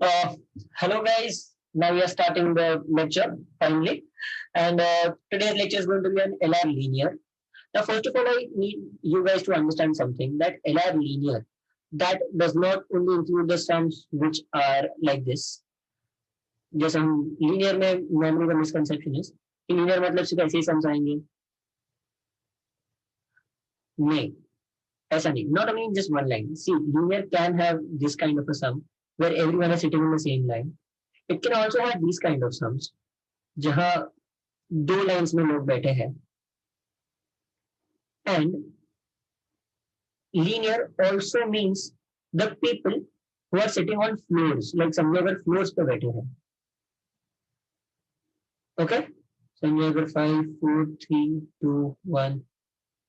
Uh, Hello guys. Now we are starting the lecture finally, and today's lecture is going to be on LR linear. Now, first of all, I need you guys to understand something that LR linear that does not only include the sums which are like this. जैसे हम linear में normally the misconception is कि linear मतलब सिर्फ ऐसे ही sums आएंगे. नहीं, ऐसा नहीं. Not only in just one line. See, linear can have this kind of a sum where everyone is sitting in the same line. It can also have these kind of sums जहाँ दो lines में लोग बैठे हैं. And linear also means the people who are sitting on floors. Like समझो अगर floors पे बैठे हैं. ओके, समझो अगर 5 4 3 2 1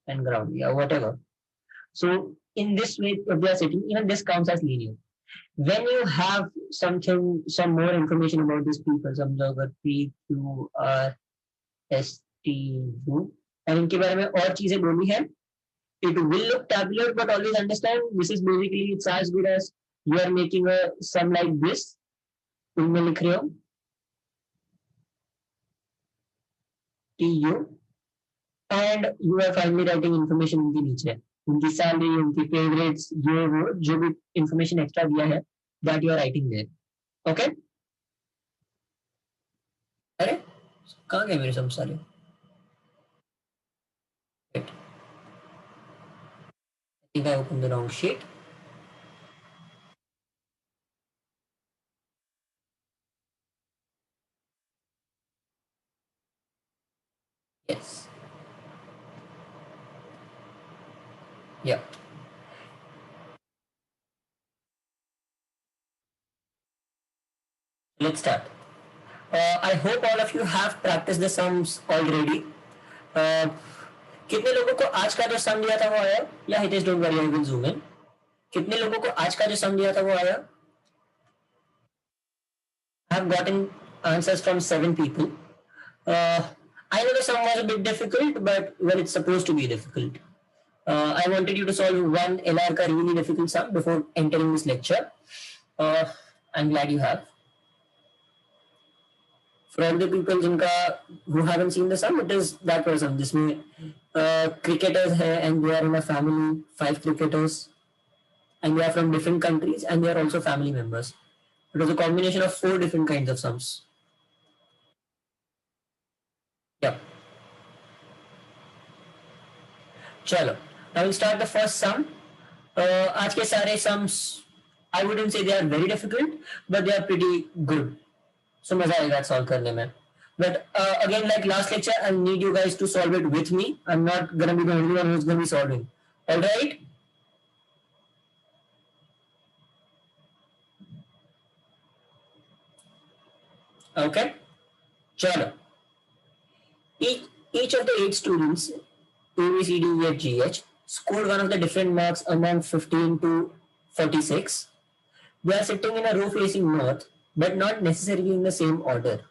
एंड ग्राउंड या what ever. So in this way, if they are sitting, even this counts as linear. When you have some more information about these people, समझो अगर P Q R S T U, और इनके बारे में और चीजें बोली है. It will look tabular, but always understand this is basically it's as good as you are making a sum like this. तुमने लिख रहे हो TU and you are finally writing information उनके नीचे, उनकी सैलरी, उनकी फेवरेट्स, ये वो जो भी इंफॉर्मेशन एक्स्ट्रा दिया है that you are writing there. Okay? अरे कहाँ गए मेरे सब सारे? Wait. I think I opened the wrong sheet. Yes. Yeah. Let's start. I hope all of you have practiced the sums already. कितने लोगों को आज का जो सम दिया था वो आया? या Hitesh don't worry, I will zoom in. कितने लोगों को आज का जो सम दिया था वो आया? I have gotten answers from 7 people. I know the sum was a bit difficult, but well, it's supposed to be difficult. I wanted you to solve one LR का really difficult sum before entering this lecture. I'm glad you have. For all the people who haven't seen the sum, it is that person जिसमें cricketers है and they are in a family, 5 cricketers, and they are from different countries and they are also family members. It was a combination of 4 different kinds of sums. Yeah. चलो, now we'll start the first sum. आज के सारे sums, I wouldn't say they are very difficult, but they are pretty good. So मजा आएगा solve करने में. But again, like last lecture, I need you guys to solve it with me. I'm not gonna be the only one who's gonna be solving. All right? Okay. चलो. Each of the 8 students, A, B, C, D, E, F, G, H, scored one of the different marks among 15 to 46. They are sitting in a row facing north, but not necessarily in the same order.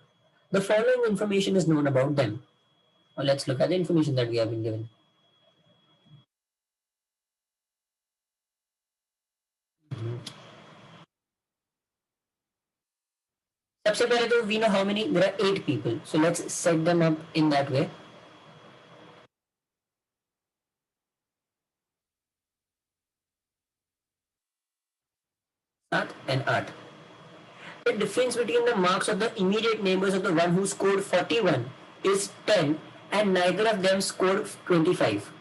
The following information is known about them. Now let's look at the information that we have been given. सबसे पहले तो we know how many, there are 8 people, so let's set them up in that way. Sat and Art. The difference between the marks of the immediate neighbors of the one who scored 41 is 10 and neither of them scored 25.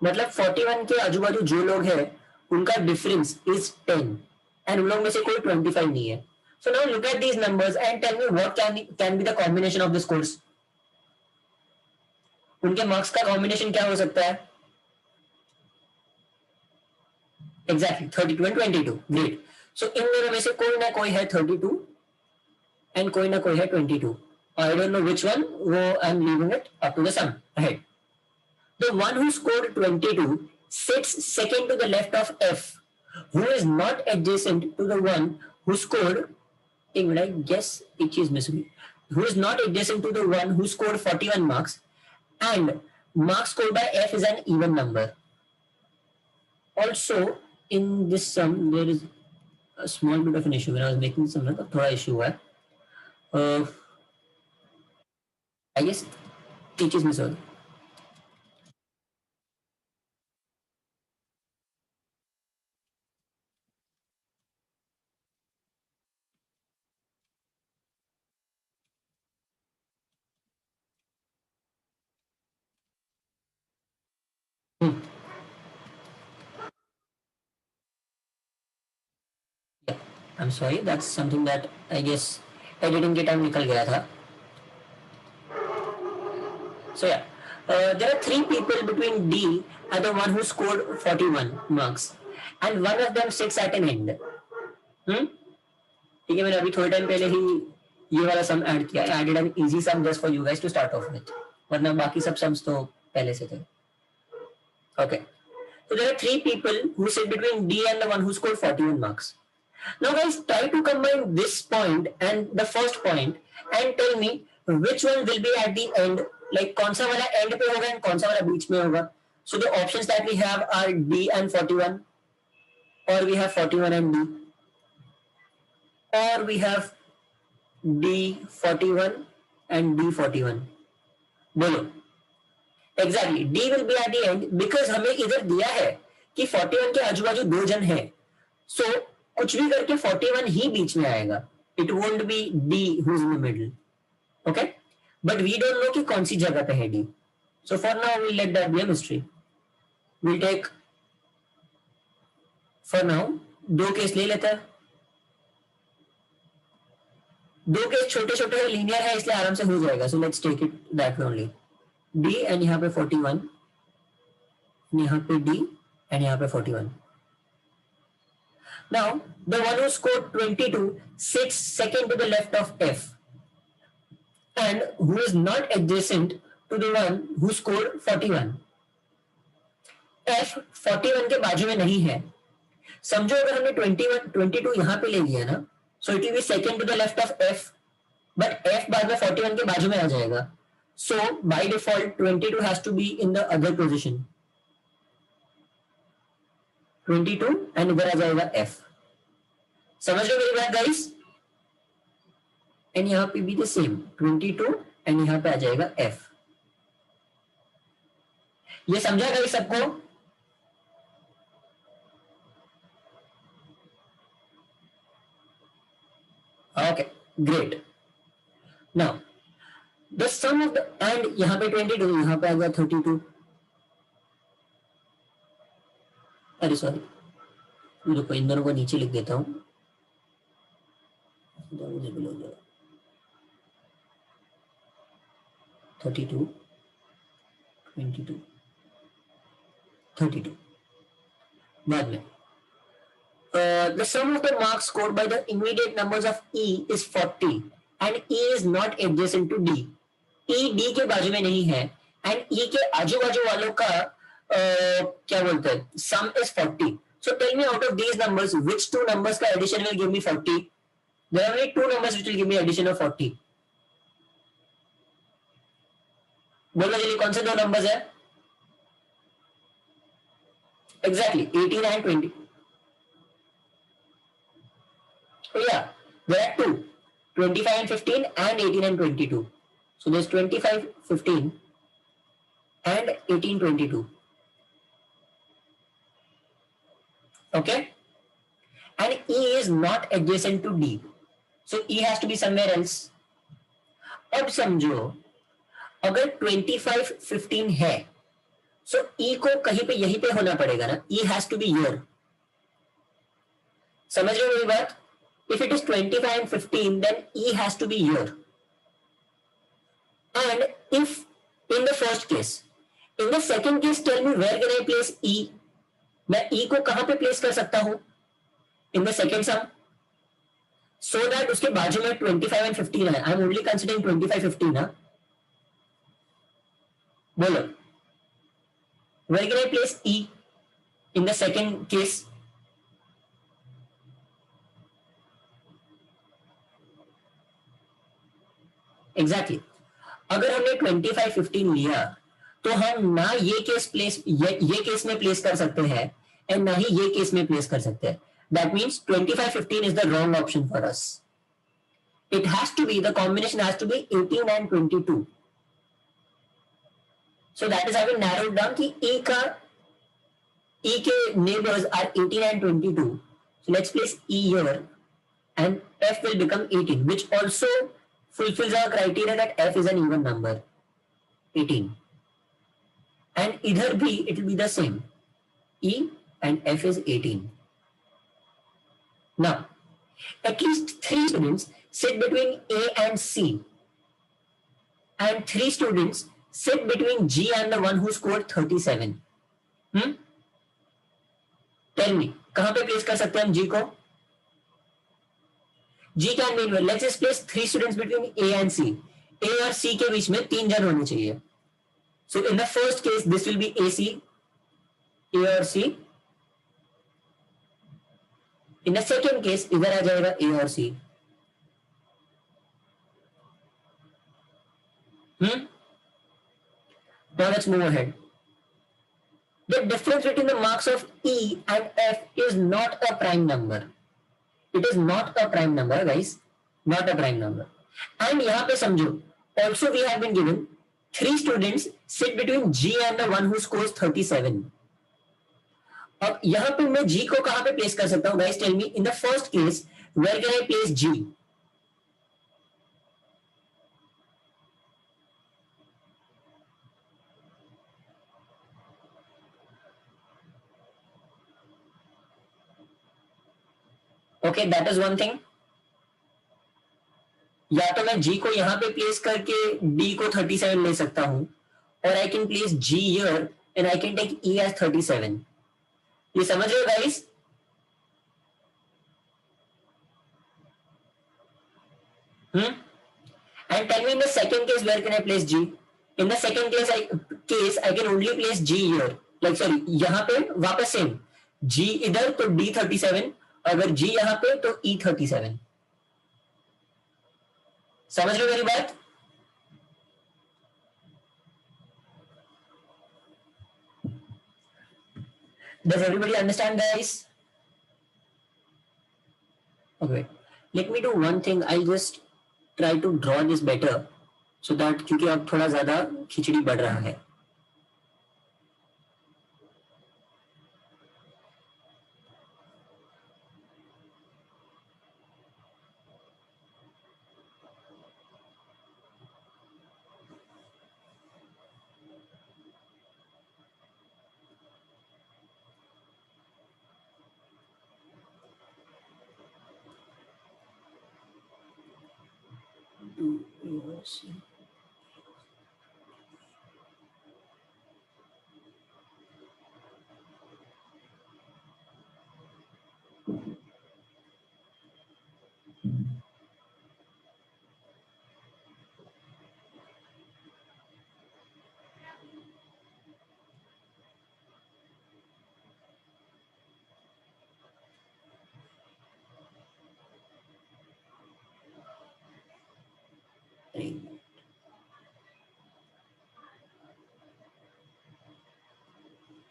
मतलब 41 के आजू बाजू जो लोग हैं उनका difference is 10 and उन लोग में से कोई 25 नहीं है. So now look at these numbers and tell me what can be the combination of the scores. उनके मार्क्स का कॉम्बिनेशन क्या हो सकता है? Exactly 32 and 22. Great. So इन दोनों में से कोई ना कोई है 32 and कोई ना कोई है 22. I don't know which one. वो I'm leaving it up to the sum ahead. The one who scored 22 sits second to the left of F, who is not adjacent to the one who scored, I guess it is missing, who is not adjacent to the one who scored 41 marks, and marks scored by F is an even number. Also, in this sum, there is a small bit of an issue when I was making some note. थोड़ा issue हुआ है. I guess teaches me so. Hmm. Yeah, I'm sorry. That's something that I guess editing के time निकल गया था. So yeah, there are three people between D and the one who scored 41 marks, and one of them sits at an end. ठीक है, मैंने अभी थोड़े time पहले ही ये वाला सम ऐड किया. I added an easy sum just for you guys to start off with, वरना बाकी सब सम्स तो पहले से थे. Okay. So there are three people who sit between D and the one who scored 41 marks. Now guys, try to combine this point and the first point and tell me which one will be at the end. Like कौन सा वाला end पे होगा and कौन सा वाला बीच में होगा. So the options that we have are D and 41, or we have 41 and D, or we have D 41 and D 41. बोलो. Exactly, D will be at the end because हमें इधर दिया है कि 41 के आजू बाजू दो जन है. So कुछ भी करके 41 ही बीच में आएगा. It won't be D who's in the middle. Okay? But we don't know कि कौन सी जगह पे है D. So for now we'll let that be a mystery. We'll take for now दो केस ले लेते हैं. दो केस छोटे छोटे लीनियर है इसलिए आराम से हो जाएगा. So let's take it that way only. D and यहाँ पे 41, यहाँ पे D and यहाँ पे 41. Now the one who scored 22 sits second to the left of F, and who is not adjacent to the one who scored 41. F 41 के बाजू में नहीं है. समझो अगर हमने 22 यहाँ पे ले लिया ना, so it will be second to the left of F, but F बाद में 41 के बाजू में आ जाएगा. So by default 22 has to be in the other position. 22 and इधर आ जाएगा F. समझ रहे हो मेरी बात गाइस? and यहाँ पे भी the same 22 and यहाँ पे आ जाएगा F. ये समझा गाइस सबको? Okay, great. Now the sum of the and यहाँ पे 22, यहाँ पे आ गया 32. अरे सॉरी, रुको इन दोनों को नीचे लिख देता हूँ. मुझे भी लग जाएगा 32, 22, 32. बाद में the sum of the marks scored by the immediate numbers of E is 40 and E is not adjacent to D. E D के बाजू में नहीं है and E के आजू बाजू वालों का क्या बोलते हैं sum is 40. So tell me out of these numbers which two numbers का addition will give me 40. There are only two numbers which will give me addition of 40. बोलो जल्दी कौन से दो numbers है? Exactly 18 and 20. So yeah, there are two, 25 and 15 and 18 and 22. So there's 25, 15 and 18, 22. Okay? And E is not adjacent to D. So E has to be somewhere else. अब समझो अगर 25, 15 है, so E को कहीं पे यहीं पे होना पड़ेगा ना. E has to be here. समझ रहे हो मेरी बात? If it is 25 and 15, then E has to be here. And if in the first case, in the second case, tell me where can I place E? मैं E को कहां पे place कर सकता हूं? In the second sum, so that उसके बाजू में 25 and 15 है. I am only considering 25, 15 ना. बोलो, where can I place E in the second case? Exactly. अगर हमने 25, 15 लिया तो हम ना ये केस में प्लेस कर सकते हैं एंड ना ही ये केस में प्लेस कर सकते हैं. That means 25, 15 is the wrong option for us. It has to be, the combination has to be 18 and 22. So that is how we narrowed down कि E के neighbors are 18 and 22. So let's place E here and F will become 18, which also fulfills our criteria that F is an even number, 18. And either B, it will be the same. E and F is 18. Now, at least 3 students sit between A and C, and 3 students sit between G and the one who scored 37. Tell me, कहां पे place कर सकते हैं हम G को? G can be anywhere. Let's just place 3 students between A and C. A और C के बीच में 3 जन होने चाहिए. So in the first case, this will be AC, A और C. In the second case, इधर आ जाएगा A और C. Now let's move ahead. The difference between the marks of E and F is not a prime number. It is not a prime number, guys. Not a prime number. And यहाँ पे समझो, also we have been given 3 students sit between G and the one who scores 37. अब यहाँ पे मैं G को कहाँ पे place कर सकता हूँ, guys? Tell me. In the first case, where can I place G? Okay, that is one thing. या तो मैं G को यहाँ पे प्लेस करके D को 37 ले सकता हूँ, और I can place G here and I can take E as 37. ये समझ रहे हो guys? And tell me in the second case where can I place G? In the second case I can only place G here. Like sorry, यहाँ पे वापस same G इधर तो D 37, अगर G यहाँ पे तो E 37. समझ रहे हो मेरी बात? Does everybody understand, guys? Okay, let me do one thing. I'll just try to draw this better so that क्योंकि अब थोड़ा ज्यादा खिचड़ी बढ़ रहा है.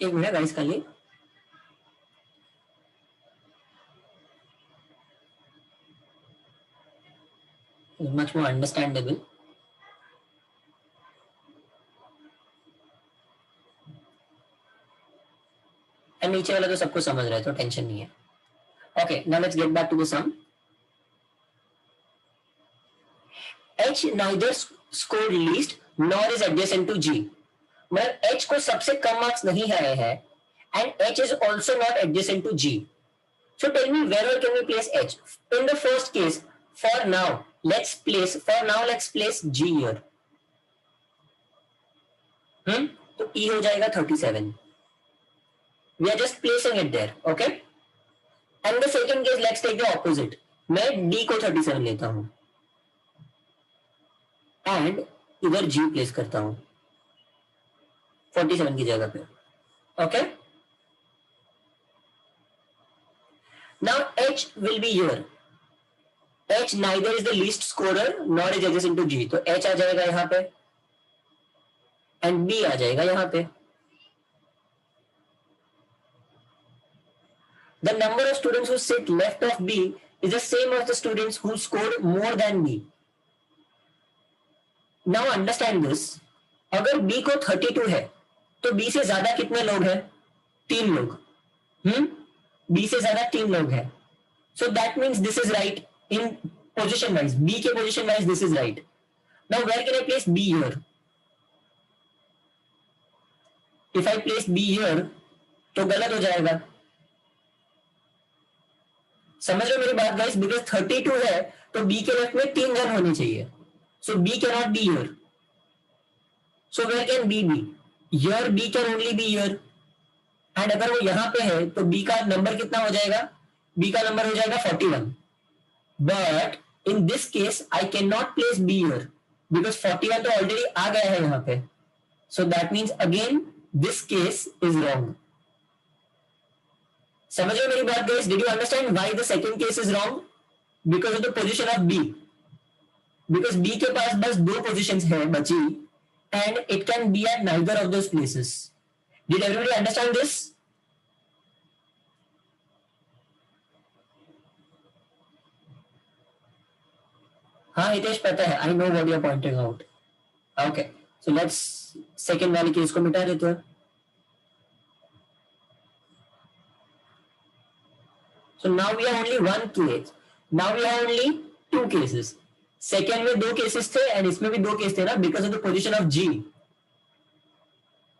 एक मिनट गाइस कर लिए. Much more understandable. And नीचे वाला तो सबको समझ रहा है तो टेंशन नहीं है. Okay, now let's get back to the sum. H neither scored least nor is adjacent to G. मतलब H को सबसे कम मार्क्स नहीं आए हैं and H is also not adjacent to G. So tell me where all can we place H? In the first case, for now let's place G here. तो E हो जाएगा 37. We are just placing it there, okay? And the second case, let's take the opposite. मैं D को 37 लेता हूँ and इधर G place करता हूँ 47 की जगह पे, okay? Now H will be here. H neither is the least scorer nor is adjacent to G. तो H आ जाएगा यहाँ पे and B आ जाएगा यहाँ पे. The number of students who sit left of B is the same as the students who scored more than B. Now understand this. अगर B को 32 है तो B से ज्यादा कितने लोग हैं? 3 लोग. B से ज्यादा 3 लोग हैं. So that means this is right in position wise. B के position wise this is right. Now where can I place B here? If I place B here तो गलत हो जाएगा. समझ रहे हो मेरी बात गाइस? बिकॉज 32 है तो B के लेफ्ट में 3 जन होने चाहिए. So B cannot be here. So where can B be? Here B can only be here. And अगर वो यहां पे है तो B का नंबर कितना हो जाएगा? B का नंबर हो जाएगा 41. But in this case I cannot place B here because 41 तो ऑलरेडी आ गया है यहां पे. So that means again this case is wrong. समझ रहे हो मेरी बात guys? Did you understand why the second case is wrong? Because of the position of B. Because B के पास बस 2 positions है बची and it can be at neither of those places. Did everybody understand this? हाँ हितेश पता है. I know what you're pointing out. Okay, so let's second वाले case को मिटा देते हैं. So now we have only one case. Now we have only 2 cases. Second में 2 cases थे एंड इसमें भी 2 केस थे ना because of the position of G.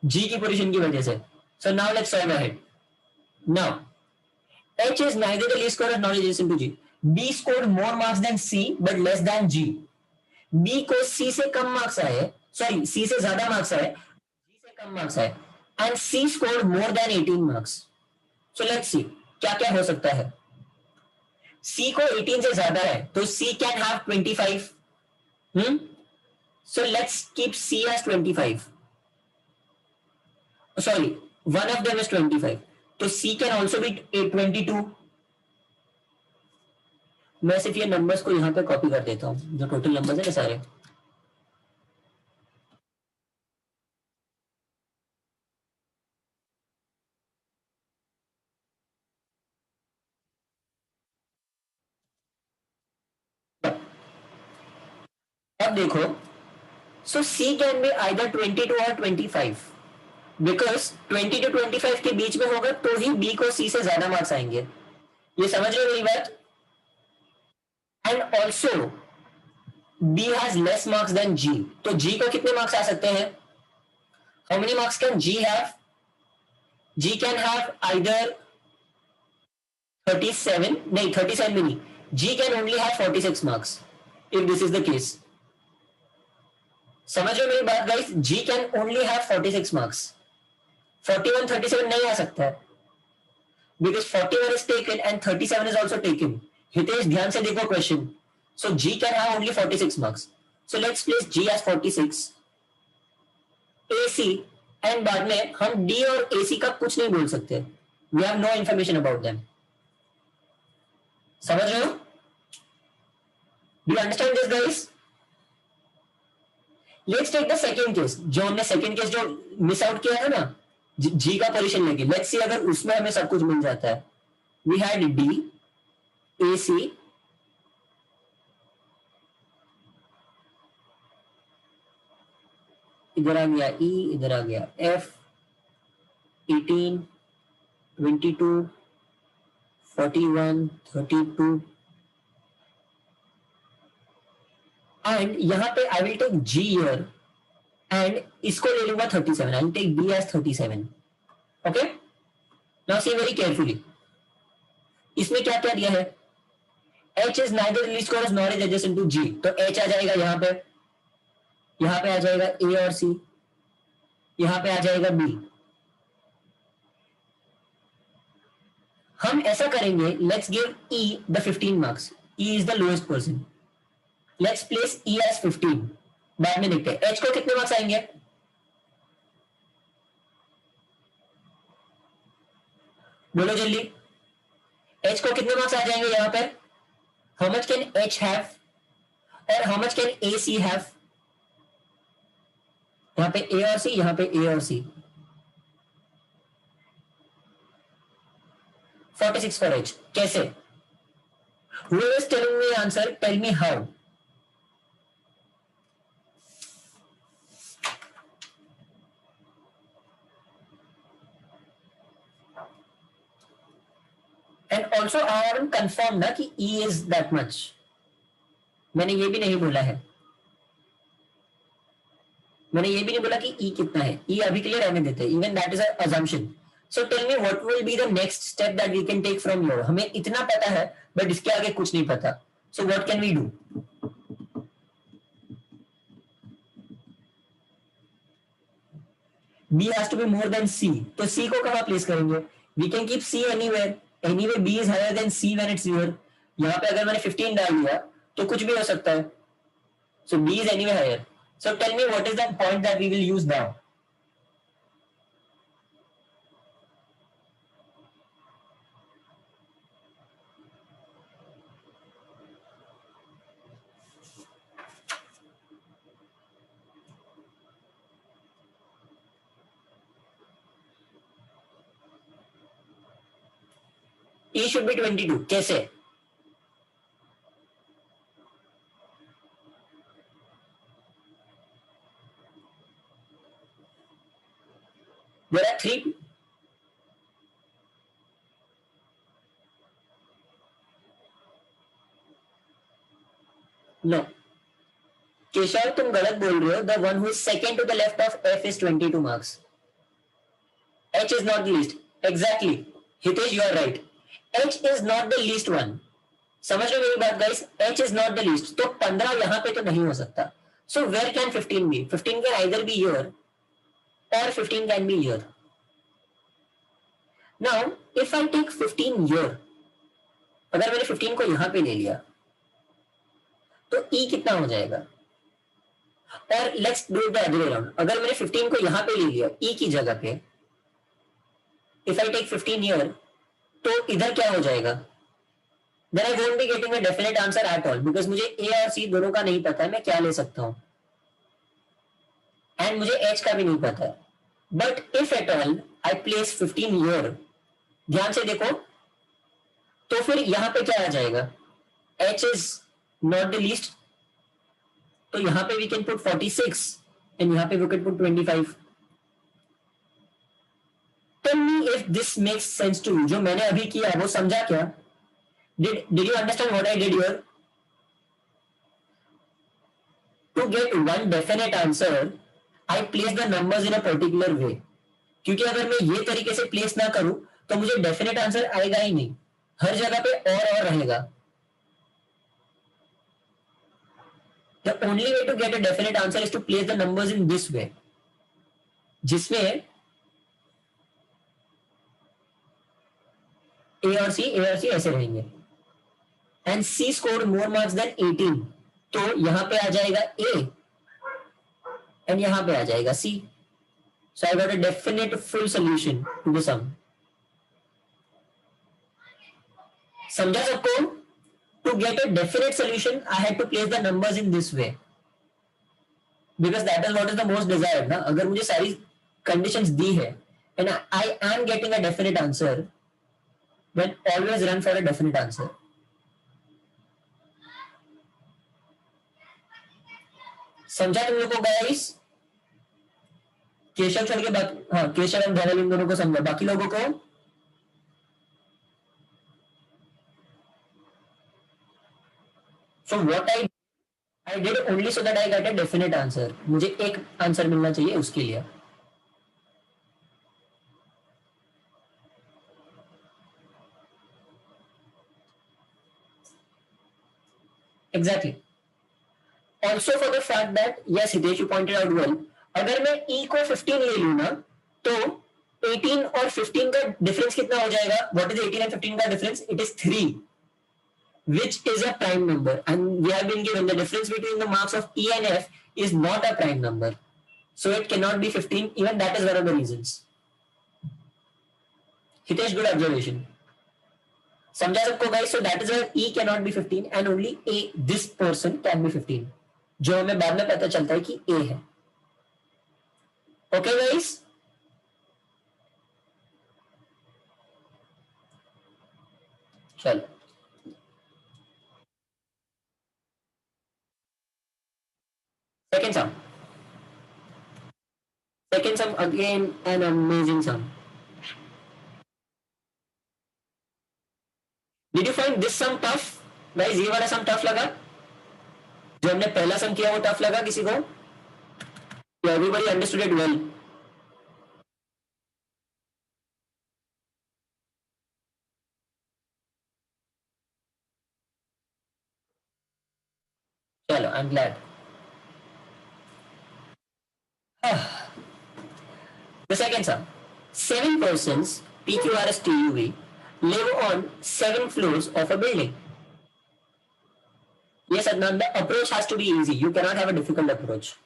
G की पोजीशन की वजह से. So now let's solve ahead. Now H is neither the least square nor adjacent to G. B scored more marks than C but less than G. B को C से कम marks आए, sorry C से ज्यादा marks आए, G से कम marks आए and C scored more than 18 marks. So let's see क्या क्या हो सकता है. C को 18 से ज्यादा है तो C can have 25. So let's keep C as 25. Sorry, one of them is 25. तो C can also be 22. मैं सिर्फ ये नंबर्स को यहां पे कॉपी कर देता हूं जो टोटल नंबर्स है ना सारे. अब देखो, so C can be either 22 or 25 because 20 to 25 के बीच में होगा तो ही B को C से ज्यादा मार्क्स आएंगे. ये समझ रहे हो मेरी बात? And also B has less marks than G. तो G को कितने मार्क्स आ सकते हैं? How many marks can G have? G can have either 37, नहीं 37 भी नहीं. G can only have 46 marks if this is the case. समझ रहे हो मेरी बात guys? G can only have 46 marks. 41, 37 नहीं आ सकता है because 41 is taken and 37 is also taken. Hitesh ध्यान से देखो question. So G can have only 46 marks. So let's place G as 46. AC and बाद में हम D और AC का कुछ नहीं बोल सकते. We have no information about them. समझ रहे हो? Do you understand this guys? Let's take the second case. जो हमने second case जो मिस आउट किया है ना G का पोजीशन लेके. Let's see अगर उसमें हमें सब कुछ मिल जाता है. We had D, AC, इधर आ गया E, इधर आ गया F, 18, 22, 41, 32 एंड यहाँ पे I will take G here and इसको ले लूंगा 37. I will take B as 37. Okay, now see very carefully. इसमें क्या क्या दिया है? H is neither the least square nor is adjacent to G. तो H आ जाएगा यहाँ पे आ जाएगा A और C, यहाँ पे आ जाएगा B. हम ऐसा करेंगे, let's give E the 15 marks. E is the lowest person. Let's place E as 15. बाद में देखते हैं H को कितने मार्क्स आएंगे. बोलो जल्दी. H को कितने मार्क्स आ जाएंगे यहाँ पे? How much can H have? और how much can AC have? यहाँ पे A और C, यहाँ पे A और C. 46 for H. कैसे? Who is telling me answer? Tell me how. And also I haven't confirmed ना कि E is that much. मैंने ये भी नहीं बोला है, मैंने ये भी नहीं बोला कि E कितना है. E अभी के लिए रहने देते हैं. Even that is an assumption. So tell me what will be the next step that we can take from here. हमें इतना पता है बट इसके आगे कुछ नहीं पता. So what can we do? B has to be more than C. तो C को कहाँ प्लेस करेंगे? We can keep C anywhere. Anyway B is higher than C when it's here. यहाँ पे अगर मैंने 15 डाल दिया तो कुछ भी हो सकता है. So B is anyway higher. So tell me what is that point that we will use now? E should be 22. कैसे? There are three. No. Keshav तुम गलत बोल रहे हो. The one who is second to the left of F is 22 marks. H is not the least. Exactly. Hitesh, you are right. H is not the least one. समझ रहे हो मेरी बात guys? H is not the least. तो 15 यहाँ पे तो नहीं हो सकता. So where can 15 be? 15 can either be here or 15 can be here. Now if I take 15 here, अगर मैंने 15 को यहाँ पे ले लिया तो E कितना हो जाएगा? और let's do it the other way around. अगर मैंने 15 को यहाँ पे ले लिया E की जगह पे, इफ आई टेक 15 हियर, तो इधर क्या हो जाएगा? Then I won't be getting a definite answer at all because मुझे A और C दोनों का नहीं पता है मैं क्या ले सकता हूं, एंड मुझे H का भी नहीं पता है. But if at all I place 15 here, ध्यान से देखो, तो फिर यहां पे क्या आ जाएगा? H is not the least, तो यहां पे वी कैन पुट 46 एंड यहां पे we can put 25. Tell me if this makes sense to you. जो मैंने अभी किया वो समझा क्या? Did you understand what I did here? To get one definite answer, I place the numbers in a particular way. क्योंकि अगर मैं ये तरीके से प्लेस ना करूं तो मुझे डेफिनेट आंसर आएगा ही नहीं, हर जगह पे और रहेगा. The only way to get a definite answer is to place the numbers in this way, जिसमें A और C ऐसे रहेंगे. And C scored more marks than 18, तो यहां पे आ जाएगा A एंड यहां पे आ जाएगा C. So I got a definite full solution to the sum. समझा सबको? To get a definite solution I had to place the numbers in this way because that is what is the most desired ना. अगर मुझे सारी conditions दी है and I am getting a definite answer, then always run for a definite answer. समझा तुम लोगों को गाइस? केशव छोड़ के बाकी, हाँ केशव और धवल इन दोनों को समझा, बाकी लोगों को? So what I did only so that I got a definite answer. मुझे एक आंसर मिलना चाहिए उसके लिए. Exactly. Also for the fact that yes Hitesh you pointed out well, अगर मैं E को 15 ले लूँ ना तो 18 और 15 का डिफरेंस कितना हो जाएगा? What is 18 and 15 का difference? It is 3, which is a prime number, and we have been given the difference between the marks of E and F is not a prime number, so it cannot be 15. Even that is one of the reasons. Hitesh, good observation. समझा सबको guys? So that is why E cannot be 15 and only A, this person can be 15, जो हमें बाद में पता चलता है कि A है. Okay guys? चलो second sum. Second sum again an amazing sum. Did you find this sum tough? Guys ये वाला sum tough लगा? जो हमने पहला sum किया वो tough लगा किसी को? Everybody understood it well. चलो I'm glad. The second sum. 7 persons, PQRSTUV, live on 7 floors of a building. Yes, Adnan, the approach has to be easy. You cannot have a difficult approach.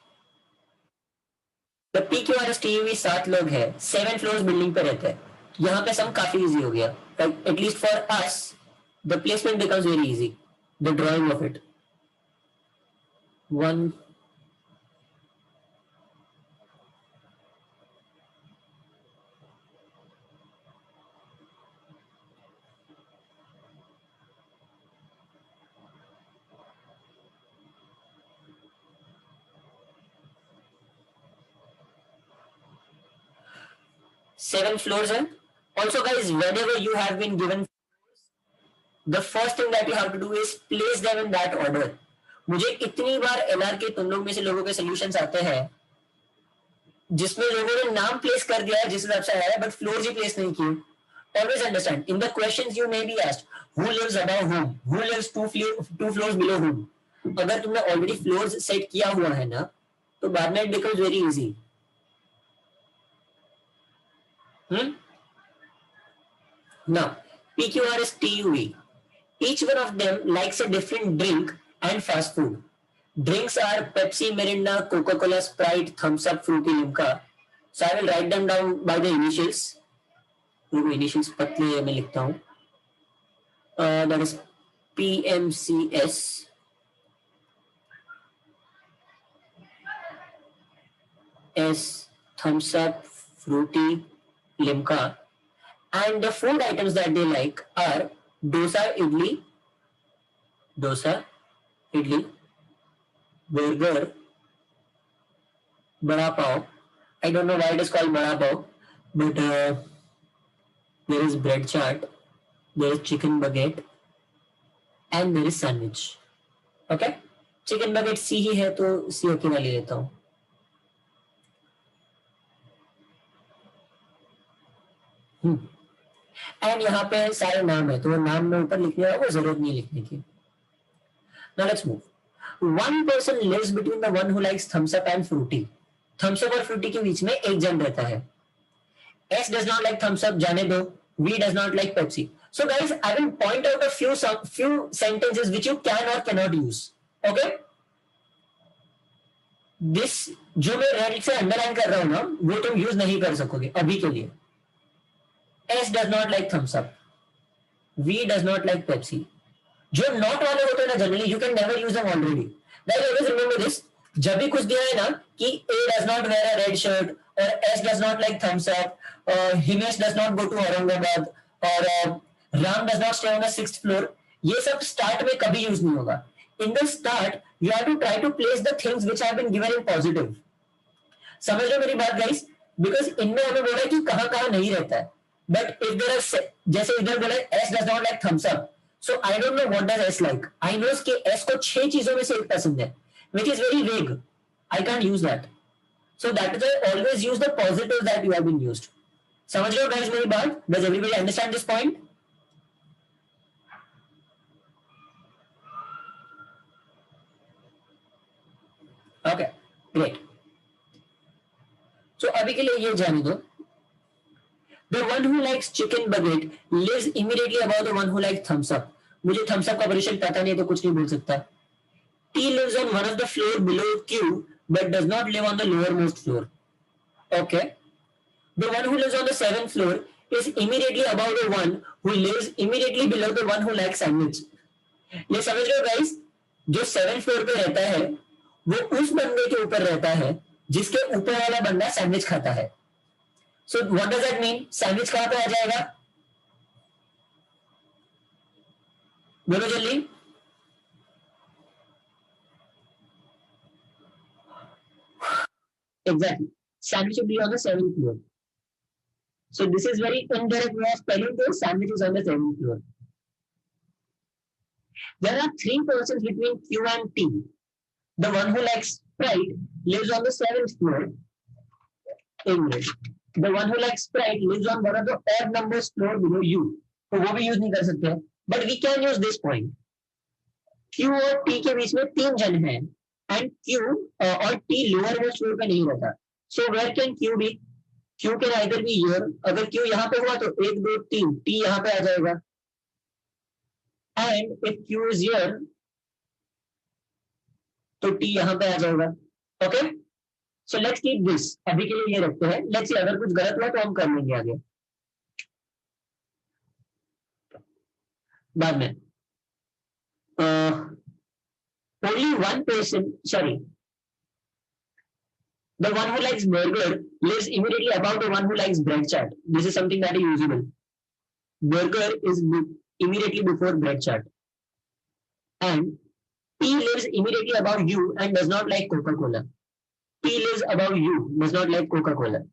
The PQRSTUV 7 लोग हैं, 7 floors building पे रहते हैं. यहाँ पे सम काफी easy हो गया. Like, at least for us, the placement becomes very easy. The drawing of it. 1 7 floors हैं. Also guys, whenever you have been given, the first thing that you have to do is place them in that order. मुझे इतनी बार NR के तुम लोग में से लोगों के सॉल्यूशंस आते हैं जिसमें लोगों ने नाम प्लेस कर दिया है जिस हिसाब से आया है, बट फ्लोर्स ही प्लेस नहीं किए. Always understand, in the questions you may be asked, who lives above whom, who lives two floors below whom. अगर तुमने ऑलरेडी फ्लोर्स सेट किया हुआ है ना, तो बाद में it becomes very easy. Now, PQRS TUV. Each one of them likes a different drink and fast food. Drinks are Pepsi, Mirinda, Coca-Cola, Sprite, Thumbs Up, Fruity, Limca. So I will write them down by the initials. Initials पतले मैं लिखता हूँ. That is PMCS. S, Thumbs Up, Fruity, Limca. And the food items that they like are dosa, idli, burger, bada pav. I don't know why it is called bada pav, but there is bread chaat, there is chicken baguette, and there is sandwich. Okay? Chicken baguette C ही है तो C अकेला ले लेता हूँ. And यहाँ पे सारे नाम है तो वो नाम में ऊपर लिखने का वो जरूरत नहीं लिखने की. Now let's move. One person lives between the one who likes thumbs up and fruity. Thumbs up और fruity के बीच में एक जन रहता है. S does not like thumbs up, जाने दो. V does not like Pepsi. So guys, I will point out a few sentences which you can or cannot use. Okay? This जो मैं रेड से अंडरलाइन कर रहा हूँ ना, वो तुम यूज नहीं कर सकोगे अभी के लिए. S does not like thumbs up. V does not like Pepsi. जो नॉट वाले होते हैं ना generally, you can never use them already. Guys, always remember this. जब भी कुछ दिया है ना कि A does not wear a red shirt और S does not like thumbs up, Himesh does not go to Aurangabad और Ram does not stay on the 6th floor, ये सब स्टार्ट में कभी यूज नहीं होगा. In the start, you have to try to place the things which have been given in positive. समझ रहे हो मेरी बात गाइस? Because इनमें हमें बोला कि कहाँ कहाँ नहीं रहता है. But if there is, जैसे इधर बोला S does not like thumbs up, so I don't know what does S like. I know कि S को 6 चीजों में से एक पसंद है, which is very vague. I can't use that. So that is why always use the positives that you have been used. समझ रहे हो guys मेरी बात? Does everybody understand this point? Okay, great. So अभी के लिए ये जाने दो. The one who likes chicken baguette lives immediately above the one who likes thumbs up. मुझे thumbs up का परिचय पता नहीं तो कुछ नहीं बोल सकता. T lives on one of the floor below Q but does not live on the lowermost floor. Okay. The one who lives on the 7th floor is immediately above the one who lives immediately below the one who likes sandwich. ये समझ रहे हो guys? जो 7th floor पे रहता है वो उस बंदे के ऊपर रहता है जिसके ऊपर वाला बंदा सैंडविच खाता है. So what does that mean? Sandwich कहां पे आ जाएगा? बोलो जल्दी। Exactly. Sandwich will be on the seventh floor. So this is very indirect way of telling the sandwich is on the seventh floor. There are three persons between Q and T. The one who likes Sprite lives on the seventh floor. English. The one who likes Sprite lives on one of the odd numbers floor below U. तो वो भी use नहीं कर सकते, but we can use this point. Q और T के बीच में तीन जन हैं, एंड Q और T लोअर मोस्ट फ्लोर पे नहीं रहता। So where can Q be? Q can either be here. अगर Q यहाँ पे हुआ तो एक दो तीन, T यहाँ पे आ जाएगा। And if Q is here तो T यहाँ पे आ जाएगा। Okay, so let's keep this, अभी के लिए ये रखते हैं। लेट्स सी अगर कुछ गलत हुआ तो हम कर लेंगे आगे बाद में। only one person, sorry, the one who likes burger lives immediately above the one who likes bread chaat. This is something that is usable. Burger is immediately before bread chaat. And T lives immediately above you and does not like Coca-Cola. T lives above you, does not like Coca-Cola.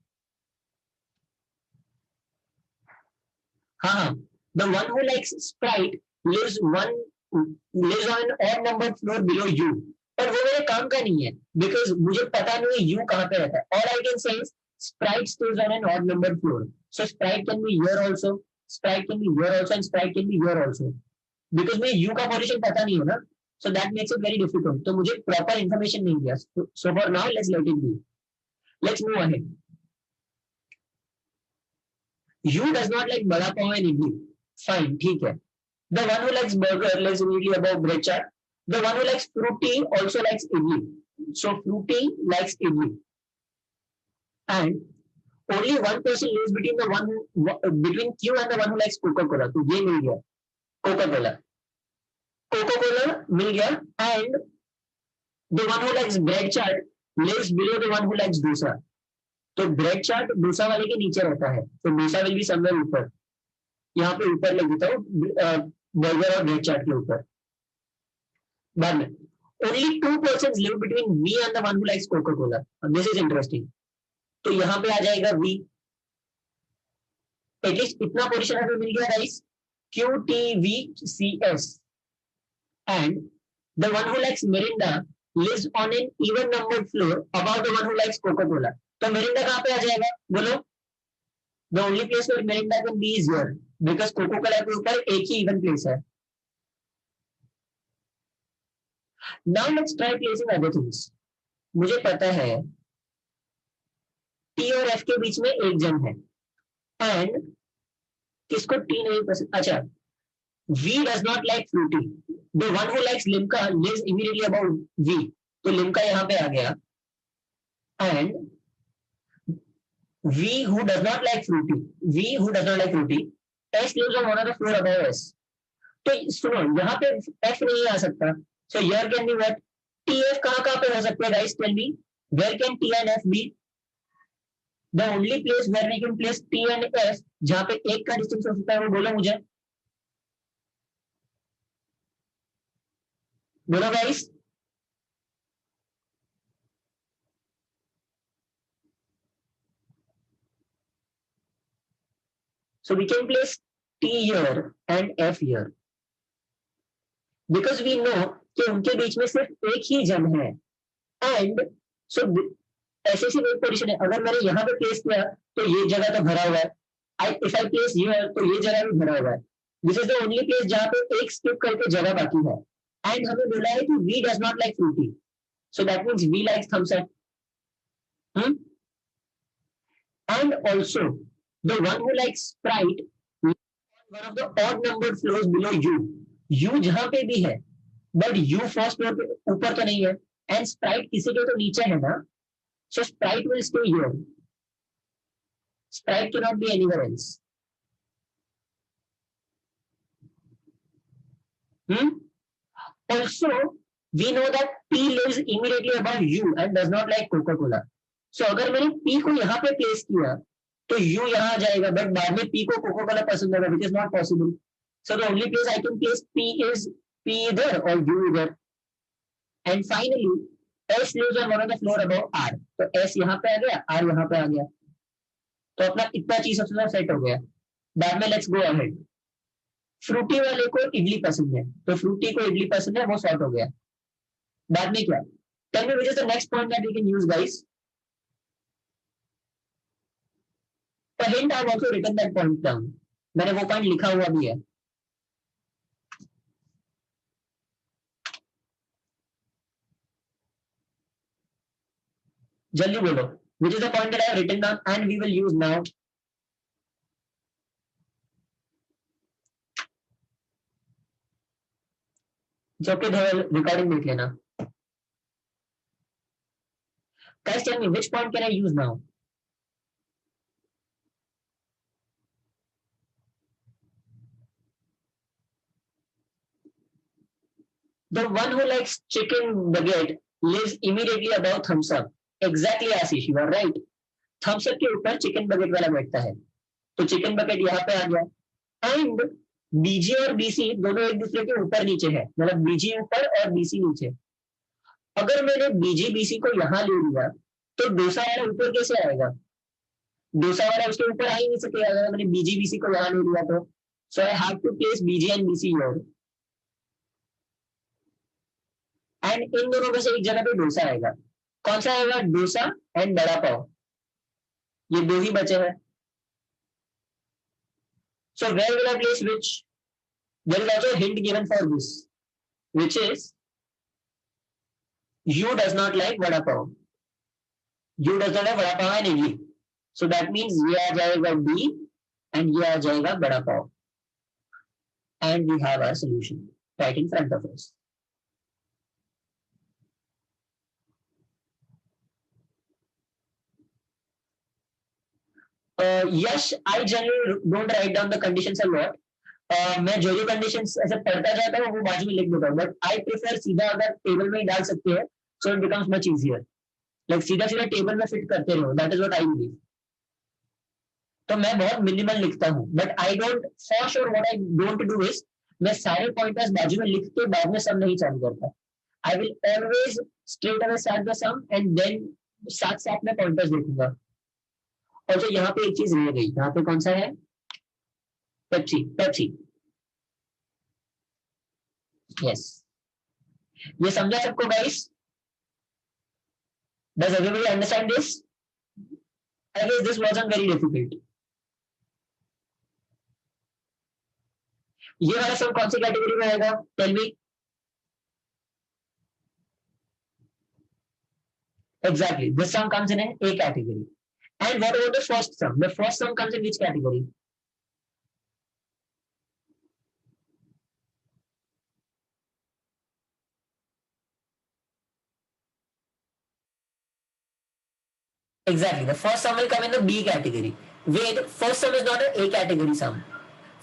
हाँ, the one who likes Sprite lives on an odd number floor below you. पर वो मेरे काम का नहीं है, because मुझे पता नहीं है U कहाँ पे रहता है। All I can say is Sprite stays on an odd number floor. So Sprite can be here also, Sprite can be here also, and Sprite can be here also. Because मुझे U का position पता नहीं है ना, so that makes it very difficult. तो मुझे proper information नहीं दिया. So for now, let's let it be. Let's move ahead. U does not like बड़ा पाव and idli. Fine, ठीक है. The one who likes burger lives immediately above bread chaat. The one who likes fruity also likes idli. So fruity likes idli. And only one person lives between the one who, between Q and the one who likes Coca-Cola. तो ये मिल गया, Coca-Cola. Coca-Cola मिल गया, and the one who likes bread chaat lives below the one who likes dosa. तो bread चाट डोसा वाले के नीचे रहता है, तो डोसा विल बी समवेयर ऊपर। यहाँ पे ऊपर लिख देता हूँ बर्गर और ब्रेड चाट के ऊपर। बाद में only to persons live between me and the one who likes Coca Cola. This is interesting. तो यहाँ पे आ जाएगा वी। एटलीस्ट इतना पोजिशन हमें मिल गया guys, Q T V C S. And the one who likes Mirinda lives on an even numbered floor above the one who likes Coca-Cola. तो मिरिंडा कहाँ पे आ जाएगा बोलो? The only place where Mirinda can be is here because Coca-Cola के ऊपर एक ही even place है। Now let's try placing other things. मुझे पता है T और F के बीच में एक जन है, and किसको T नहीं पसंद? अच्छा, V does not like fruity. The one who likes Limca lives immediately above V. तो Limca यहाँ पे आ गया, and V who does not like fruity, S lives on one of the floor above S. तो सुनो, यहाँ पे F नहीं आ सकता, so here can be what? TF कहाँ पे हो सकते हैं guys? Tell me, where can T and F be? The only place where we can place T and F जहाँ पे एक का डिस्टेंस हो सकता है, वो बोलो मुझे, बोलो guys. So we can place T here and F here because we know कि उनके बीच में सिर्फ एक ही जन है, and so ऐसे सिर्फ एक पोजीशन है। अगर मैंने यहाँ पे प्लेस किया तो ये जगह तो भरा हुआ है, if I place here तो ये जगह भी भरा हुआ है। This is the only place जहाँ पे एक स्किप करके जगह बाकी है, and हमें बोला है कि V does not like fruity, so that means V likes thumbs up. And also the one who likes Sprite one of the odd numbered floors below U. U जहाँ पे भी है, but U फर्स्ट फ्लोर पे ऊपर तो नहीं है, and Sprite किसी के तो नीचे है ना, so Sprite will stay here. Sprite cannot be anywhere else. Also, we know that P lives immediately above U and does not like Coca-Cola. So अगर मैंने P को यहाँ पे प्लेस किया तो U यहाँ आ जाएगा, बट बाद में P को कोका कोला पसंद होगा, which is not possible. So the only place I can place P is P there or U there. And finally, S lives on one of the floor above R. तो S यहाँ पे आ गया, R यहाँ पे आ गया. तो अपना इतना चीज सबसे सेट हो गया. बाद में लेट्स गो अहेड. फ्रूटी वाले को इडली पसंद है, तो फ्रूटी को इडली पसंद है, वो सॉर्ट हो गया. बाद में क्या? Tell me which is the next point that we can use guys. The hint I have also written that point down. मैंने वो पॉइंट लिखा हुआ भी है. जल्दी बोलो. Which is the point that I have written down and we will use now. It's okay, Dhaval, recording देख लेना. Guys, tell me which point can I use now? The one who likes chicken baguette lives immediately above thumbs up. Exactly, Ashish, you are right. Thumbs up के ऊपर chicken bucket वाला बैठता है, तो chicken bucket यहाँ पे आ गया. And बीजी और बीसी दोनों एक दूसरे के ऊपर नीचे है, मतलब बीजी ऊपर और बीसी नीचे. अगर मैंने बीजी बीसी को यहाँ ले लिया तो डोसा वाला ऊपर कैसे आएगा? डोसा वाला उसके ऊपर आ ही नहीं सकेगा अगर मैंने बीजी बीसी को यहाँ ले लिया तो. So I have to place BG and BC here. And इन दोनों में से एक जगह पे डोसा आएगा. कौन सा आएगा? डोसा एंड बड़ा पाव. ये दो ही बचे हैं. So where will I place which? There is also a hint given for this, which is U does not like vada pav. U does not like vada pav and idli. So that means ये आ जाएगा B and ये आ जाएगा बड़ा पाव. And we have our solution right in front of us. Yes, I generally don't write down the conditions a lot. मैं जो जो conditions ऐसे पढ़ता जाता हूँ वो बाजू में लिख देता हूँ, बट आई प्रेफर सीधा अगर टेबल में ही डाल सकते हैं so it becomes much easier. Like सीधा सीधा टेबल में फिट करते रहो, that is what I believe. तो मैं बहुत मिनिमल लिखता हूँ, but I don't for sure what I don't do is मैं सारे पॉइंटर्स बाजू में लिख के बाद में सम नहीं चालू करता. I will always straight away start the sum and then साथ साथ में पॉइंटर्स देखूंगा. और जो यहाँ पे एक चीज रह गई, यहाँ पे कौन सा है? पेप्सी. पेप्सी. यस. ये समझा सबको guys? Does everybody understand this? I guess this wasn't very difficult. ये वाला सब कौन सी कैटेगरी में आएगा? Tell me. Exactly, this sum comes in A category. And what about the first sum? The first sum comes in which category? Exactly. The first sum will come in the B category. Wait, first sum is not an A category sum.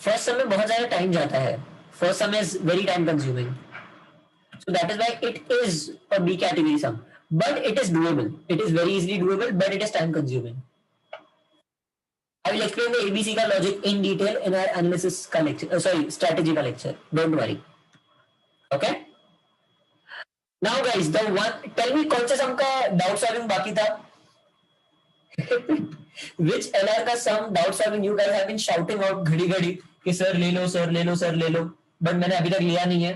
First sum में बहुत ज़्यादा time जाता है. First sum is very time consuming. So that is why it is a B category sum. But it is doable. It is very easily doable, but it is time consuming. I will explain the ABC का logic in detail in our analysis का lecture. Strategy का lecture. Don't worry. Okay. Now guys, the one. Tell me कौन से sum का doubt solving बाकी था? Which LR का sum doubt solving you guys have been shouting out घड़ी घड़ी कि सर ले लो सर ले लो सर ले लो, बट मैंने अभी तक लिया नहीं है.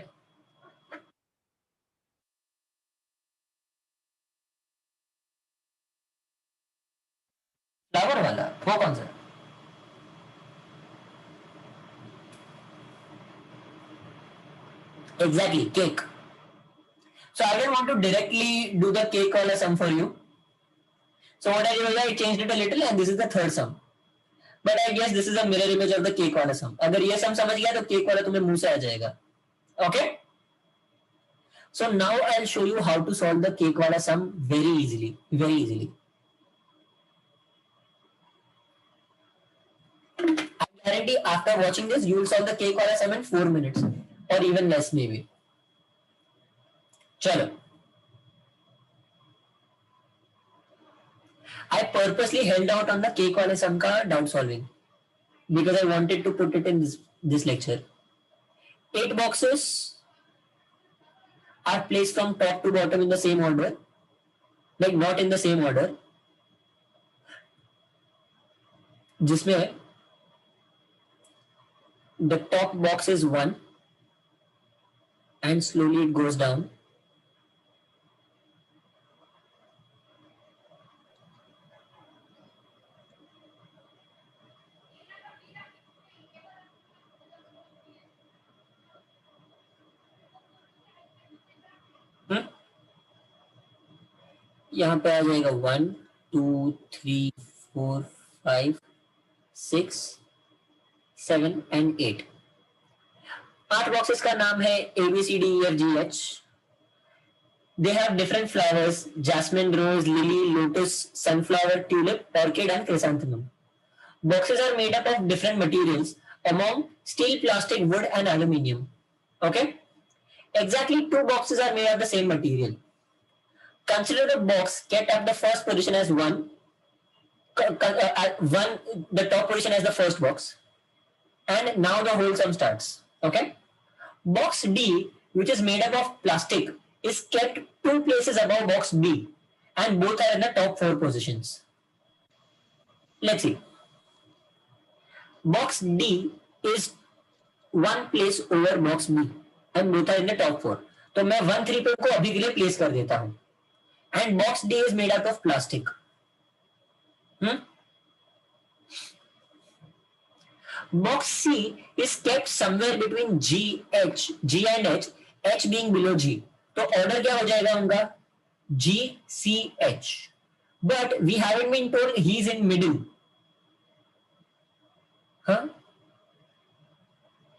फ्लावर वाला वो कौन सा? Exactly, cake. So I didn't want to directly do the cake wala sum for you. So what I did was I changed it a little and this is the third sum. But I guess this is a mirror image of the cake wala sum. अगर ये sum समझ गया तो cake वाला तुम्हें मुंह से आ जाएगा. Okay? So now I'll show you how to solve the cake wala sum very easily. Very easily. I guarantee after watching this you will solve the cake wala sum in 4 minutes or even less maybe. चलो. I purposely held out on the cake wale sum का doubt solving because I wanted to put it in this lecture. 8 boxes are placed from top to bottom in the same order, like not in the same order, जिसमें the top box is 1 and slowly it goes down. यहाँ पे आ जाएगा 1 2 3 4 5 6 7 and 8. 8 boxes का नाम है ABCDEFGH. They have different flowers: jasmine, rose, lily, lotus, sunflower, tulip, orchid and chrysanthemum. Boxes are made up of different materials among steel, plastic, wood and aluminium. Okay? Exactly 2 boxes are made of the same material. Consider the box kept at the first position as 1, the top position as the first box, and now the whole sum starts. Okay? Box D, which is made up of plastic, is kept 2 places above box B, and both are in the top 4 positions. Let's see. Box D is 1 place over box B, and both are in the top 4. तो मैं 1 3 पे को अभी के लिए place कर देता हूं. And box D is made out of plastic. Box C is kept somewhere between G and H, H being below G. तो ऑर्डर क्या हो जाएगा उनका? G, C, H. But we haven't been told he's in middle. Huh?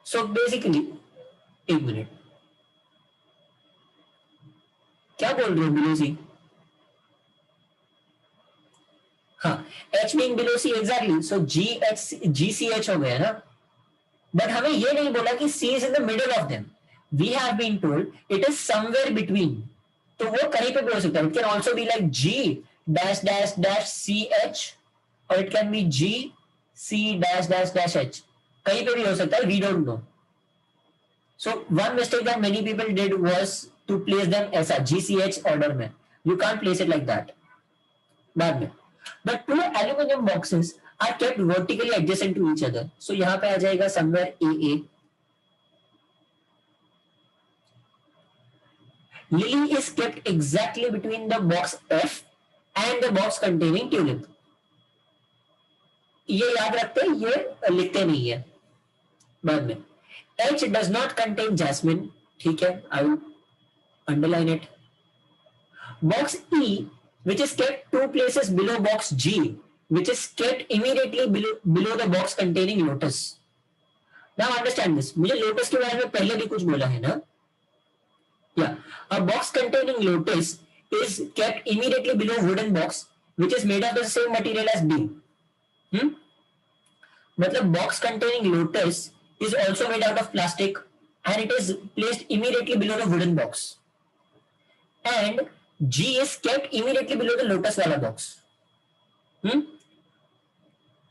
So basically, एक minute, क्या बोल रहे हो below C? हाँ, H being below C, exactly. So GCH हो गया ना. But हमें ये नहीं बोला कि C is in the middle of them. We have been told it is somewhere between. तो वो कहीं पे भी हो सकता है. It can also be like G dash dash dash CH, or it can be G C dash dash dash H. कहीं पे भी हो सकता है. We don't know. So one mistake that many people did was to place them ऐसा GCH order में. You can't place it like that. बाद में. The 2 aluminum boxes are kept vertically adjacent to each other. So यहाँ पे आ जाएगा somewhere AA. Lily is kept exactly between the box F and the box containing tulip. ये याद रखते हैं, ये लिखते नहीं है बाद में. H does not contain jasmine. ठीक है, I will underline it. Box E, which is kept 2 places below box G, which is kept immediately below the box containing lotus. Now understand this. मुझे lotus के बारे में पहले भी कुछ बोला है ना? Yeah, a box containing lotus is kept immediately below wooden box, which is made of the same material as B. मतलब box containing lotus is also made out of plastic, and it is placed immediately below the wooden box. And G is kept immediately below the lotus वाला box.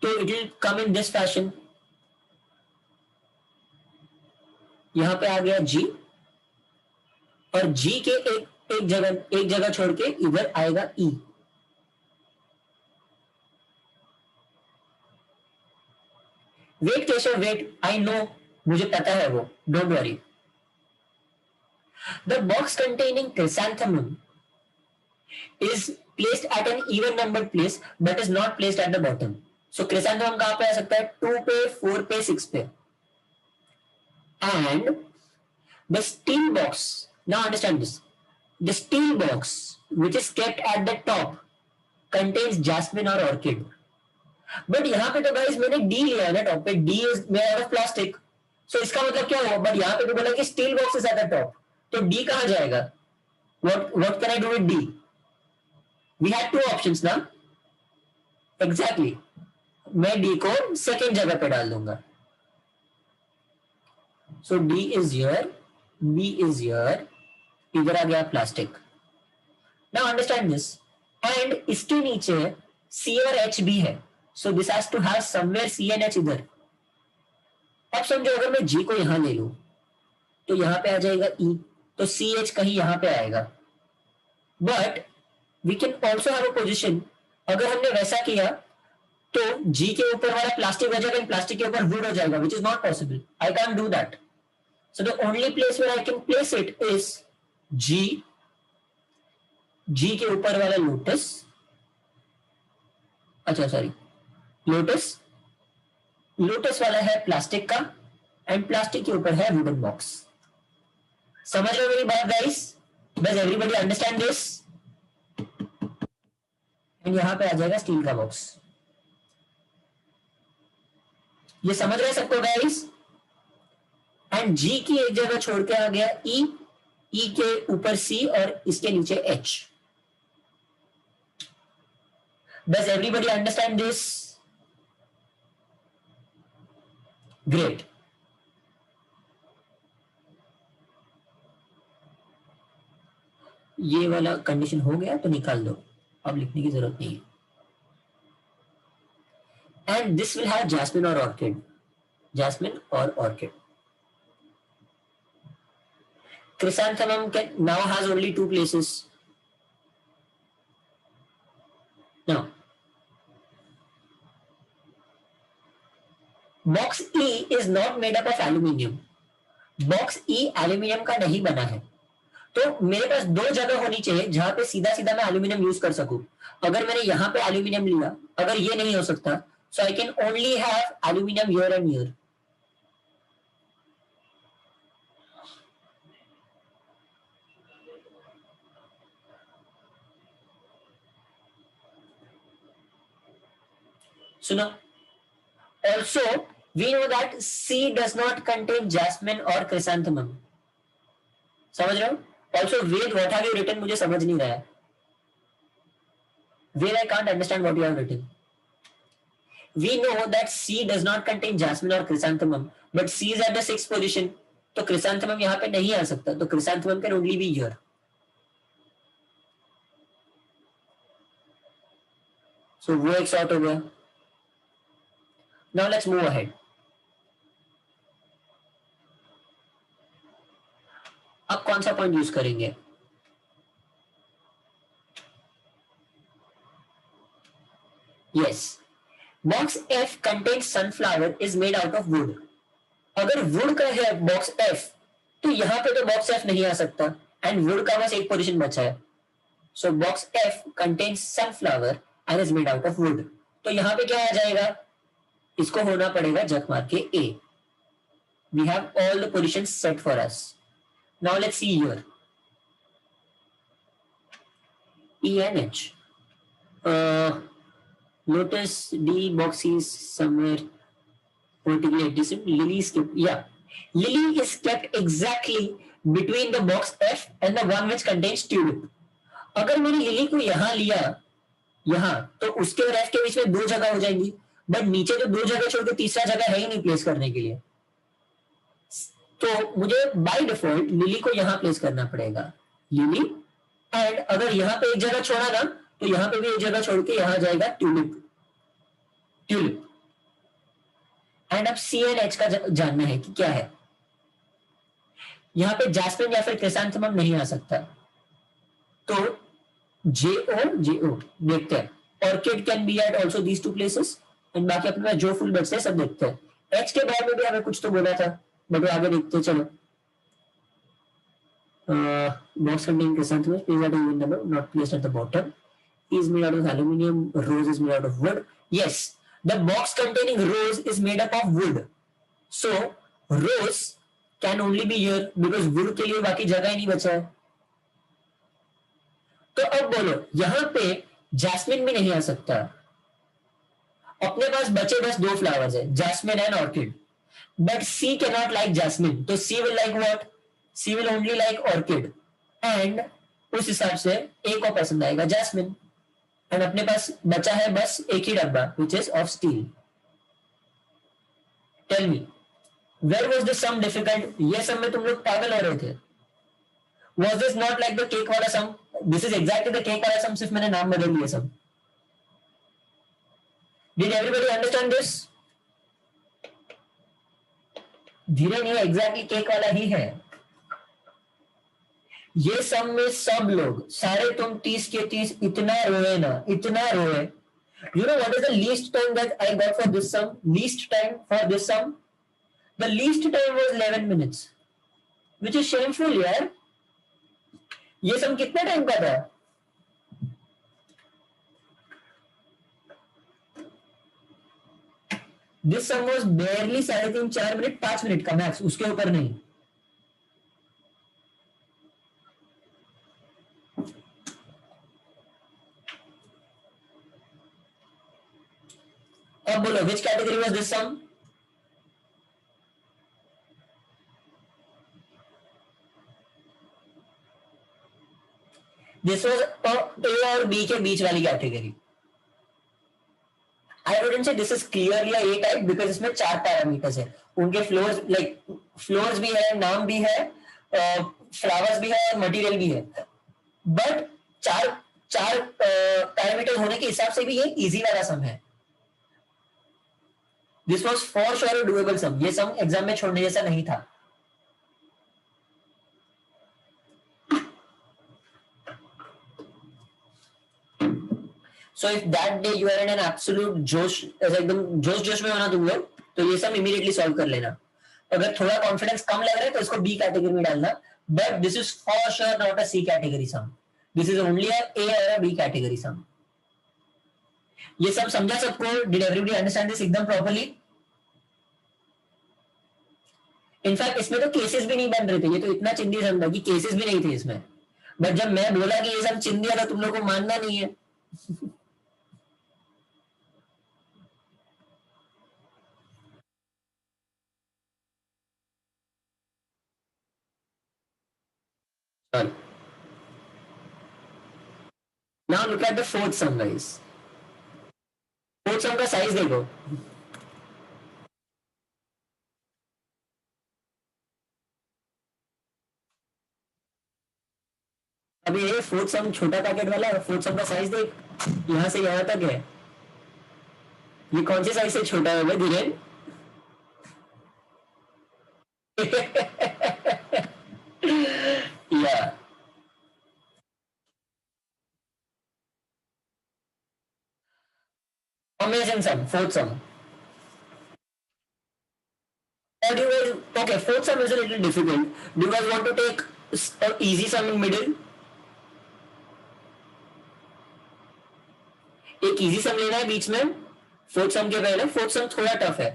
तो it will come in this fashion. यहां पे आ गया G, और G के एक जगह छोड़ के इधर आएगा E. Wait Keshav wait, I know, मुझे पता है वो, don't worry. The box containing chrysanthemum is placed at an even numbered place but is not placed at the bottom. So chrysanthemum कहां पे आ सकता है? 2 पे, 4 पे, 6 पे. And the steel box, now understand this, the steel box which is kept at the top contains jasmine or orchid. But यहाँ पे तो गाइस मैंने डी लिया है ना टॉप पे. D is made out of plastic. So इसका मतलब क्या हुआ? बट यहाँ पे तो बोला कि steel box is at the top, तो डी कहां जाएगा? What can I do with D? We had 2 options ना. एग्जैक्टली, मैं डी को सेकंड जगह पे डाल दूंगा. So D is here, B is here, इधर आ गया plastic. Now understand this. And इसके नीचे सी और एच भी है. So this has to have somewhere C and H इधर. अब समझो अगर मैं G को यहां ले लूं, तो यहाँ पे आ जाएगा ई, तो सी एच कहीं यहाँ पे आएगा. But we can also have a position, अगर हमने वैसा किया तो जी के ऊपर वाला प्लास्टिक हो जाएगा एंड प्लास्टिक के ऊपर वुड हो जाएगा, which is not possible. I can do that. So the only place where I can place it is G, G के ऊपर वाला लोटस, अच्छा सॉरी लोटस, लोटस वाला है प्लास्टिक का एंड प्लास्टिक के ऊपर है वुडन बॉक्स. समझ रहे हो मेरी बात guys? Does everybody understand this? And यहां पे आ जाएगा स्टील का बॉक्स. ये समझ रहे सबको गाइस? एंड जी की एक जगह छोड़ के आ गया ई, ई के ऊपर सी और इसके नीचे H. Does everybody understand this? Great. ये वाला कंडीशन हो गया तो निकाल दो, अब लिखने की जरूरत नहीं है. And this will have jasmine और ऑर्किड, जैस्मिन और orchid. Chrysanthemum now has only two places. Now, box E is not made up of aluminium. Box E aluminium का नहीं बना है, तो मेरे पास दो जगह होनी चाहिए जहां पे सीधा सीधा मैं एल्यूमिनियम यूज कर सकूं. अगर मैंने यहां पे एल्यूमिनियम लिया, अगर ये नहीं हो सकता, so I can only have aluminium here and here. सुनो, also we know that C does not contain jasmine or chrysanthemum. समझ रहे हो? Also Ved, what have you written? मुझे समझ नहीं रहा है. Ved, I can't understand what you have written. We know that C does not contain jasmine or chrysanthemum, but C is at the 6th position. तो chrysanthemum यहाँ पे नहीं आ सकता, तो chrysanthemum can only be here. So वो एक sort हो गया. Now let's move ahead. अब कौन सा पॉइंट यूज करेंगे? Yes. Box F contains sunflower is made out of wood. अगर wood का है box F, तो यहां पे तो box F नहीं आ सकता and wood का बस एक पोजीशन बचा है. So box F contains sunflower and is made out of wood. तो यहां पे क्या आ जाएगा? इसको होना पड़ेगा जग मार के A. We have all the positions set for us. Now let's see here. E and H. Lotus D box is somewhere vertically adjacent. Lily is kept, yeah. Lily is kept exactly between the box F and the one which contains tulip. अगर मैंने lily को यहाँ लिया, यहाँ, तो उसके और F के बीच में दो जगह हो जाएंगी, बट नीचे तो दो जगह छोड़ के तीसरा जगह है ही नहीं प्लेस करने के लिए. तो मुझे बाय डिफॉल्ट लिली को यहां प्लेस करना पड़ेगा, लिली. एंड अगर यहां पे एक जगह छोड़ा ना, तो यहां पे भी एक जगह छोड़ के यहां जाएगा ट्यूलिप, ट्यूलिप. एंड अब सी एंड एच का जानना है कि क्या है. यहां पे जैस्मिन या फिर क्रिसैंथेमम नहीं आ सकता, तो JO देखते हैं. Orchid can be at also these two places. And बाकी अपने पास जो फुल बचते हैं सब देखते हैं. एच के बारे में भी हमें कुछ तो बोला था, बट आगे देखते. चलो, box containing chrysanthemums placed at a even number, not placed at the bottom. Is made out of aluminium. Rose is made out of wood. Yes, the box containing rose is made up of wood. So rose can only be here because wood के लिए बाकी जगह ही नहीं बचा है. तो अब बोलो, यहां पे जैस्मिन भी नहीं आ सकता. अपने पास बचे बस दो फ्लावर्स है, jasmine and orchid. But C cannot like jasmine. तो C will like what? C will only like orchid. And उस हिसाब से A को पसंद आएगा jasmine. And अपने पास बचा है बस एक ही डब्बा, which is of steel. Tell me, where was the sum difficult? ये sum में तुम लोग पागल हो रहे थे. Was this not like the cake वाला sum? This is exactly the cake वाला sum, सिर्फ मैंने नाम बदल दिया सब. Did everybody understand this? धीरे नहीं, एग्जैक्टली केक वाला ही है. ये सब में सब लोग सारे तुम 30 के 30 इतना रोए ना, इतना रोए. You know what is the least time that I got for this sum? Least time for this sum? The least time was 11 minutes. Which is shameful यार. ये सम कितने टाइम का था? This sum was barely 3.5 4 minute 5 minute का max, उसके ऊपर नहीं. अब बोलो which category was this sum? This was A और B के बीच वाली category. I wouldn't say this is clearly a A type because इसमें 4 पैरामीटर्स है. उनके फ्लोर्स लाइक फ्लोर्स भी है, नाम भी है, फ्लावर्स भी है, मटेरियल भी है. बट चार पैरामीटर्स होने के हिसाब से भी ये इजी वाला सम है. This was for sure doable sum. ये सम एग्जाम में छोड़ने जैसा नहीं था. So if that day you are in an absolute जोश, ऐसा एकदम जोश में होना तुम लोग, तो ये सब इमीडिएटली सॉल्व कर लेना. अगर थोड़ा कॉन्फिडेंस कम लग रहा है तो इसको बी कैटेगरी में डालना. But this is for sure not a C category sum. This is only a A और अ बी कैटेगरी सम. ये सब समझा सबको? डिड एवरीबॉडी अंडरस्टैंड दिस एकदम प्रॉपर्ली? इनफैक्ट इसमें तो केसेस भी नहीं बन रहे थे. ये तो इतना चिंदी सम था कि केसेस भी नहीं थे इसमें. बट जब मैं बोला कि ये सब चिंदी है तो तुम लोग को मानना नहीं है. Now look at the fourth sum guys. Fourth सम का साइज देखो. अभी ये फोर्थ सम छोटा पैकेट वाला है. फोर्थ सम का साइज देख, यहां से यहां तक है. ये कौन से साइज से छोटा है भाई धीरेन? या amazing sum, fourth sum. Or do you guys, okay, fourth sum is a little difficult. Do you guys want to take an easy sum in middle? एक इजी सम लेना है बीच में फोर्थ सम के पहले. फोर्थ सम थोड़ा टफ है.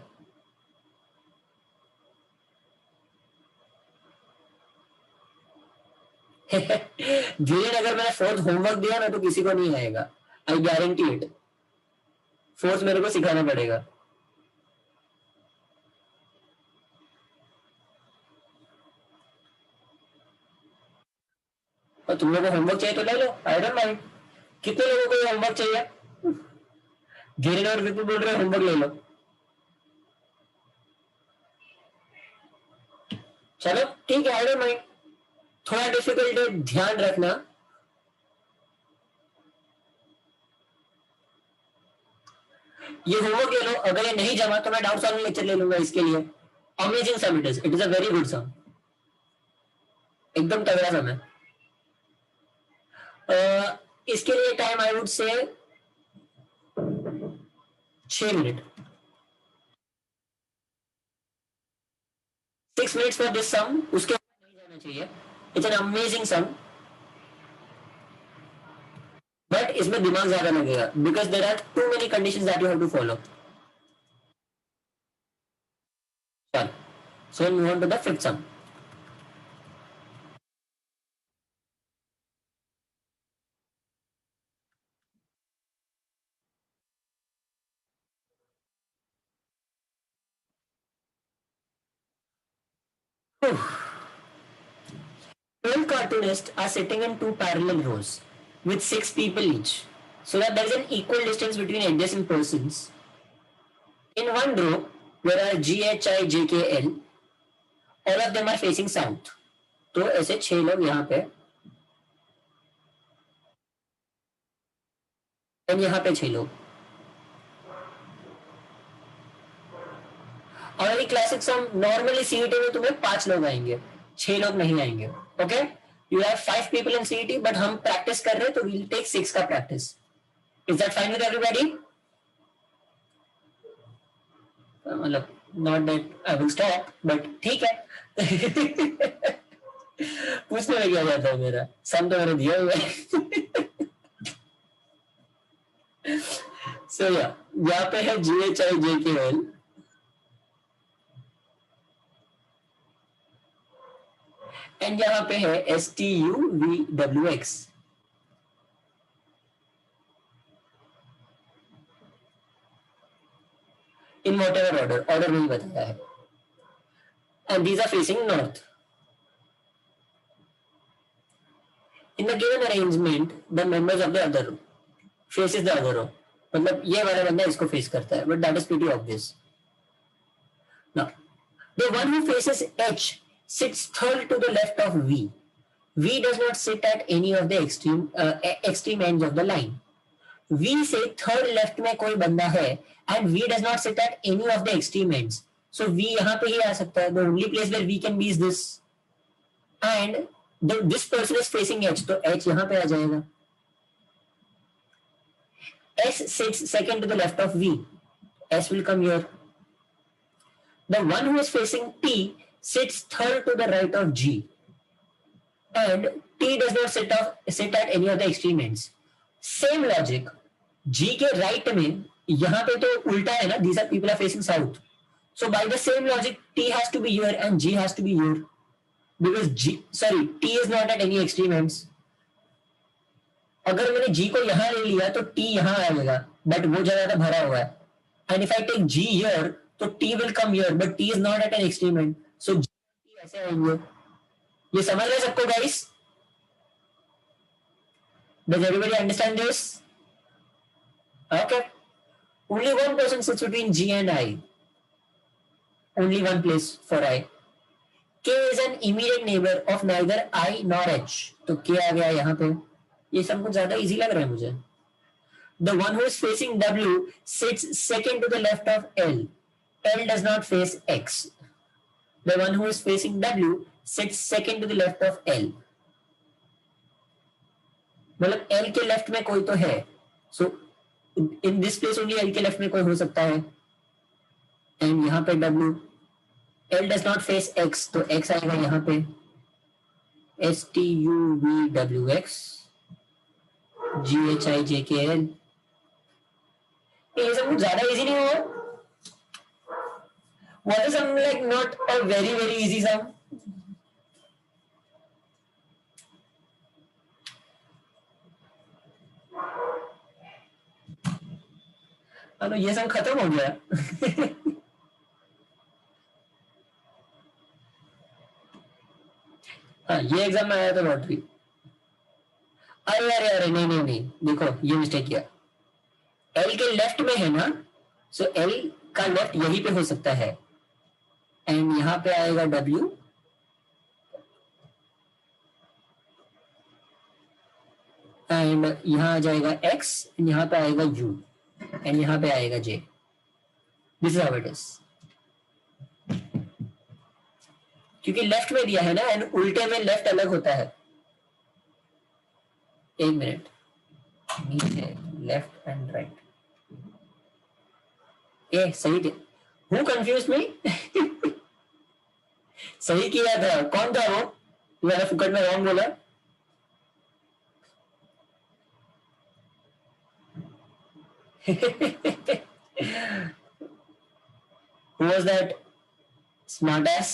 धीरे अगर मैंने फोर्थ होमवर्क दिया ना तो किसी को नहीं आएगा. I guarantee it. फोर्थ मेरे को सिखाना पड़ेगा. और तुम लोगों को होमवर्क चाहिए तो ले लो. I don't mind. कितने लोगों को होमवर्क चाहिए? धीरे और विपुल बोल रहे होमवर्क ले लो. चलो ठीक है. I don't mind. थोड़ा डिफिकल्ट है, ध्यान रखना. ये होमवर्क ले लो. अगर ये नहीं जमा तो मैं डाउट सॉल्विंग लेक्चर ले लूंगा इसके लिए. Amazing sum it is a very good sum. एकदम तगड़ा सम है. इसके लिए time I would say 6 minute. 6 minutes for this sum. उसके ऊपर नहीं जाना चाहिए. It's an amazing sum. But इसमें दिमाग ज्यादा लगेगा because there are too many conditions that you have to follow. चल so move on to the fifth sum. Whew. 12 cartoonists are sitting in 2 parallel rows with 6 people each, so that there is an equal distance between adjacent persons. In one row, there are G, H, I, J, K, L. All of them are facing south. तो ऐसे 6 लोग यहाँ पे और यहाँ पे 6 लोग. और ये क्लासिक सम. नॉर्मली सीईटी में तुम्हें 5 लोग आएंगे, 6 लोग नहीं आएंगे. Okay. You have 5 people in CET, but हम practice कर रहे हैं तो we'll take 6 का practice. Is that fine with everybody? मतलब not that I will stop, but ठीक है. पूछने में क्या जाता है मेरा, सम तो मैंने दिया हुआ है. So yeah, यहाँ पे है GHIJKL. एंड यहाँ पे है STUVWX. इन whatever order नहीं बताया है. And these are facing north. In the given arrangement, the members of the other row faces the other row. मतलब ये वाला बंदा इसको फेस करता है, but that is pretty obvious. Now, the one who faces H sits third to the left of V. V does not sit at any of the extreme ends of the line. V से third left में कोई बंदा है and V does not sit at any of the extreme ends. So V यहाँ पे ही आ सकता है. The only place where V can be is this. And this person is facing H, तो H यहाँ पे आ जाएगा. S sits second to the left of V. S will come here. The one who is facing T sits third to the right of G. And T does not sit at any of the extreme ends. Same logic. G के right में यहाँ पे तो उल्टा है ना. These are people are facing south. So by the same logic, T has to be here and G has to be here. Because T is not at any extreme ends. अगर मैंने G को यहाँ ले लिया तो T यहाँ आएगा, but वो जगह तो भरा हुआ है. And if I take G here, तो T will come here, but T is not at an extreme end. So G T ऐसे आएंगे. ये समझ रहे सबको guys? Does everybody understand this? Okay. Only one person sits between G and I. Only one place for I. K is an immediate neighbor of neither I nor H. तो K आ गया यहाँ पे. ये सब कुछ ज्यादा easy लग रहा है मुझे. The one who is facing W sits second to the left of L. L does not face X. The one who is facing W sits second to the left of L. मतलब L के left में कोई तो है. So in this place only L के left में कोई हो सकता है. And यहाँ पे W. L does not face X, तो X आएगा यहाँ पे. STUVWX. GHIJKL. ये सब कुछ ज्यादा इजी नहीं हुआ. What is something like not a very easy sum? अरे ये सब खत्म हो गया. हाँ ये एग्जाम में आया था लॉटरी. अरे नहीं देखो ये मिस्टेक किया. L के लेफ्ट में है ना, सो L का लेफ्ट यहीं पे हो सकता है. एंड यहाँ पे आएगा W. एंड यहाँ आ जाएगा X. यहाँ पे आएगा U. एंड यहाँ पे आएगा J. This is how it is. क्योंकि लेफ्ट में दिया है ना, एंड उल्टे में लेफ्ट अलग होता है. एक मिनट. नीचे लेफ्ट एंड राइट. ए सही थे. Who confuse me. सही किया था. कौन था वो? मैंने फुकट में रॉन्ग बोला. Who was that smartass?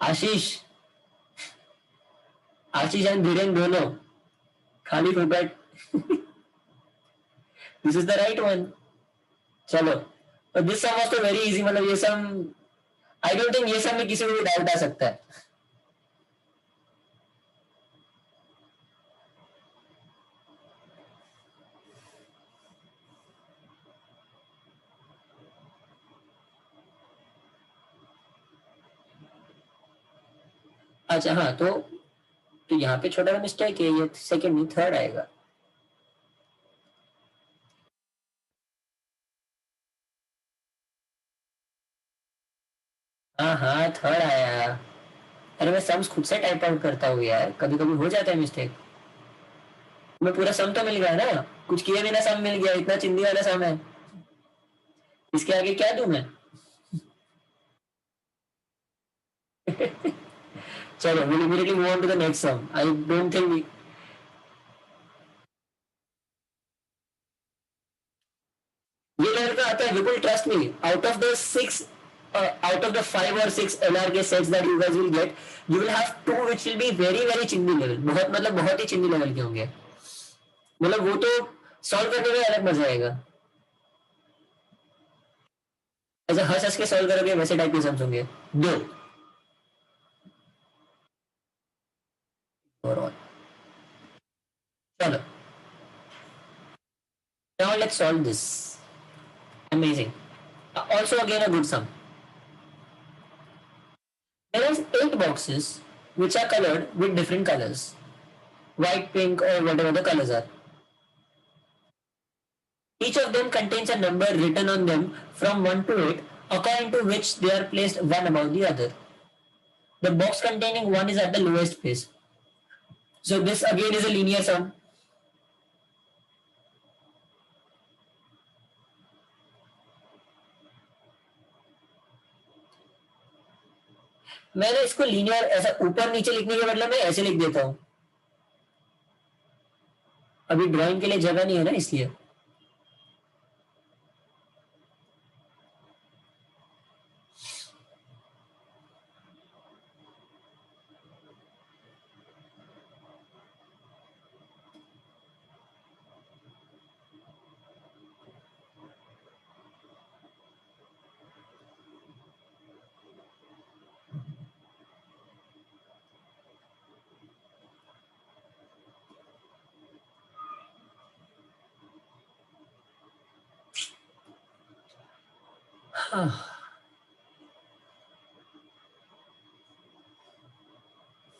Ashish and Dhiren दोनों खाली फुकट. This is the right one. चलो दिस सम वाज तो वेरी इजी. मतलब ये सम आई डोंट थिंक ये सम में किसी को भी डाउट आ सकता है. अच्छा हाँ तो यहाँ पे छोटा मिस्टेक है. ये सेकंड नहीं थर्ड आएगा. हाँ थर्ड आया. अरे मैं सम्स खुद से टाइप आउट करता हूँ यार, कभी कभी हो जाता है मिस्टेक। मैं पूरा सम तो मिल गया ना, कुछ किए बिना सम मिल गया, इतना चिंदी वाला सम है, इसके आगे क्या दूं मैं। चलो we'll immediately move on to the next sum. I don't think we... ये लेवल का आता है, Vipul trust me, out of the 6 out of the 5 or 6 LRK sets that you guys will get, you will have 2 which will be very very चिंदी level, बहुत मतलब बहुत ही चिंदी level के होंगे, मतलब वो तो सॉल्व करने में अलग मजा आएगा। ऐसे हंस हंस के सॉल्व करोगे वैसे टाइप के सम्स होंगे दो। और चलो now let's solve this. Amazing. Also again a good sum. There are 8 boxes which are colored with different colors, white, pink or whatever the colors are. Each of them contains a number written on them from 1 to 8, according to which they are placed one above the other. The box containing 1 is at the lowest place. So this again is a linear sum. मैंने इसको linear ऐसा ऊपर नीचे लिखने के बदले में ऐसे लिख देता हूं, अभी ड्राइंग के लिए जगह नहीं है ना इसलिए।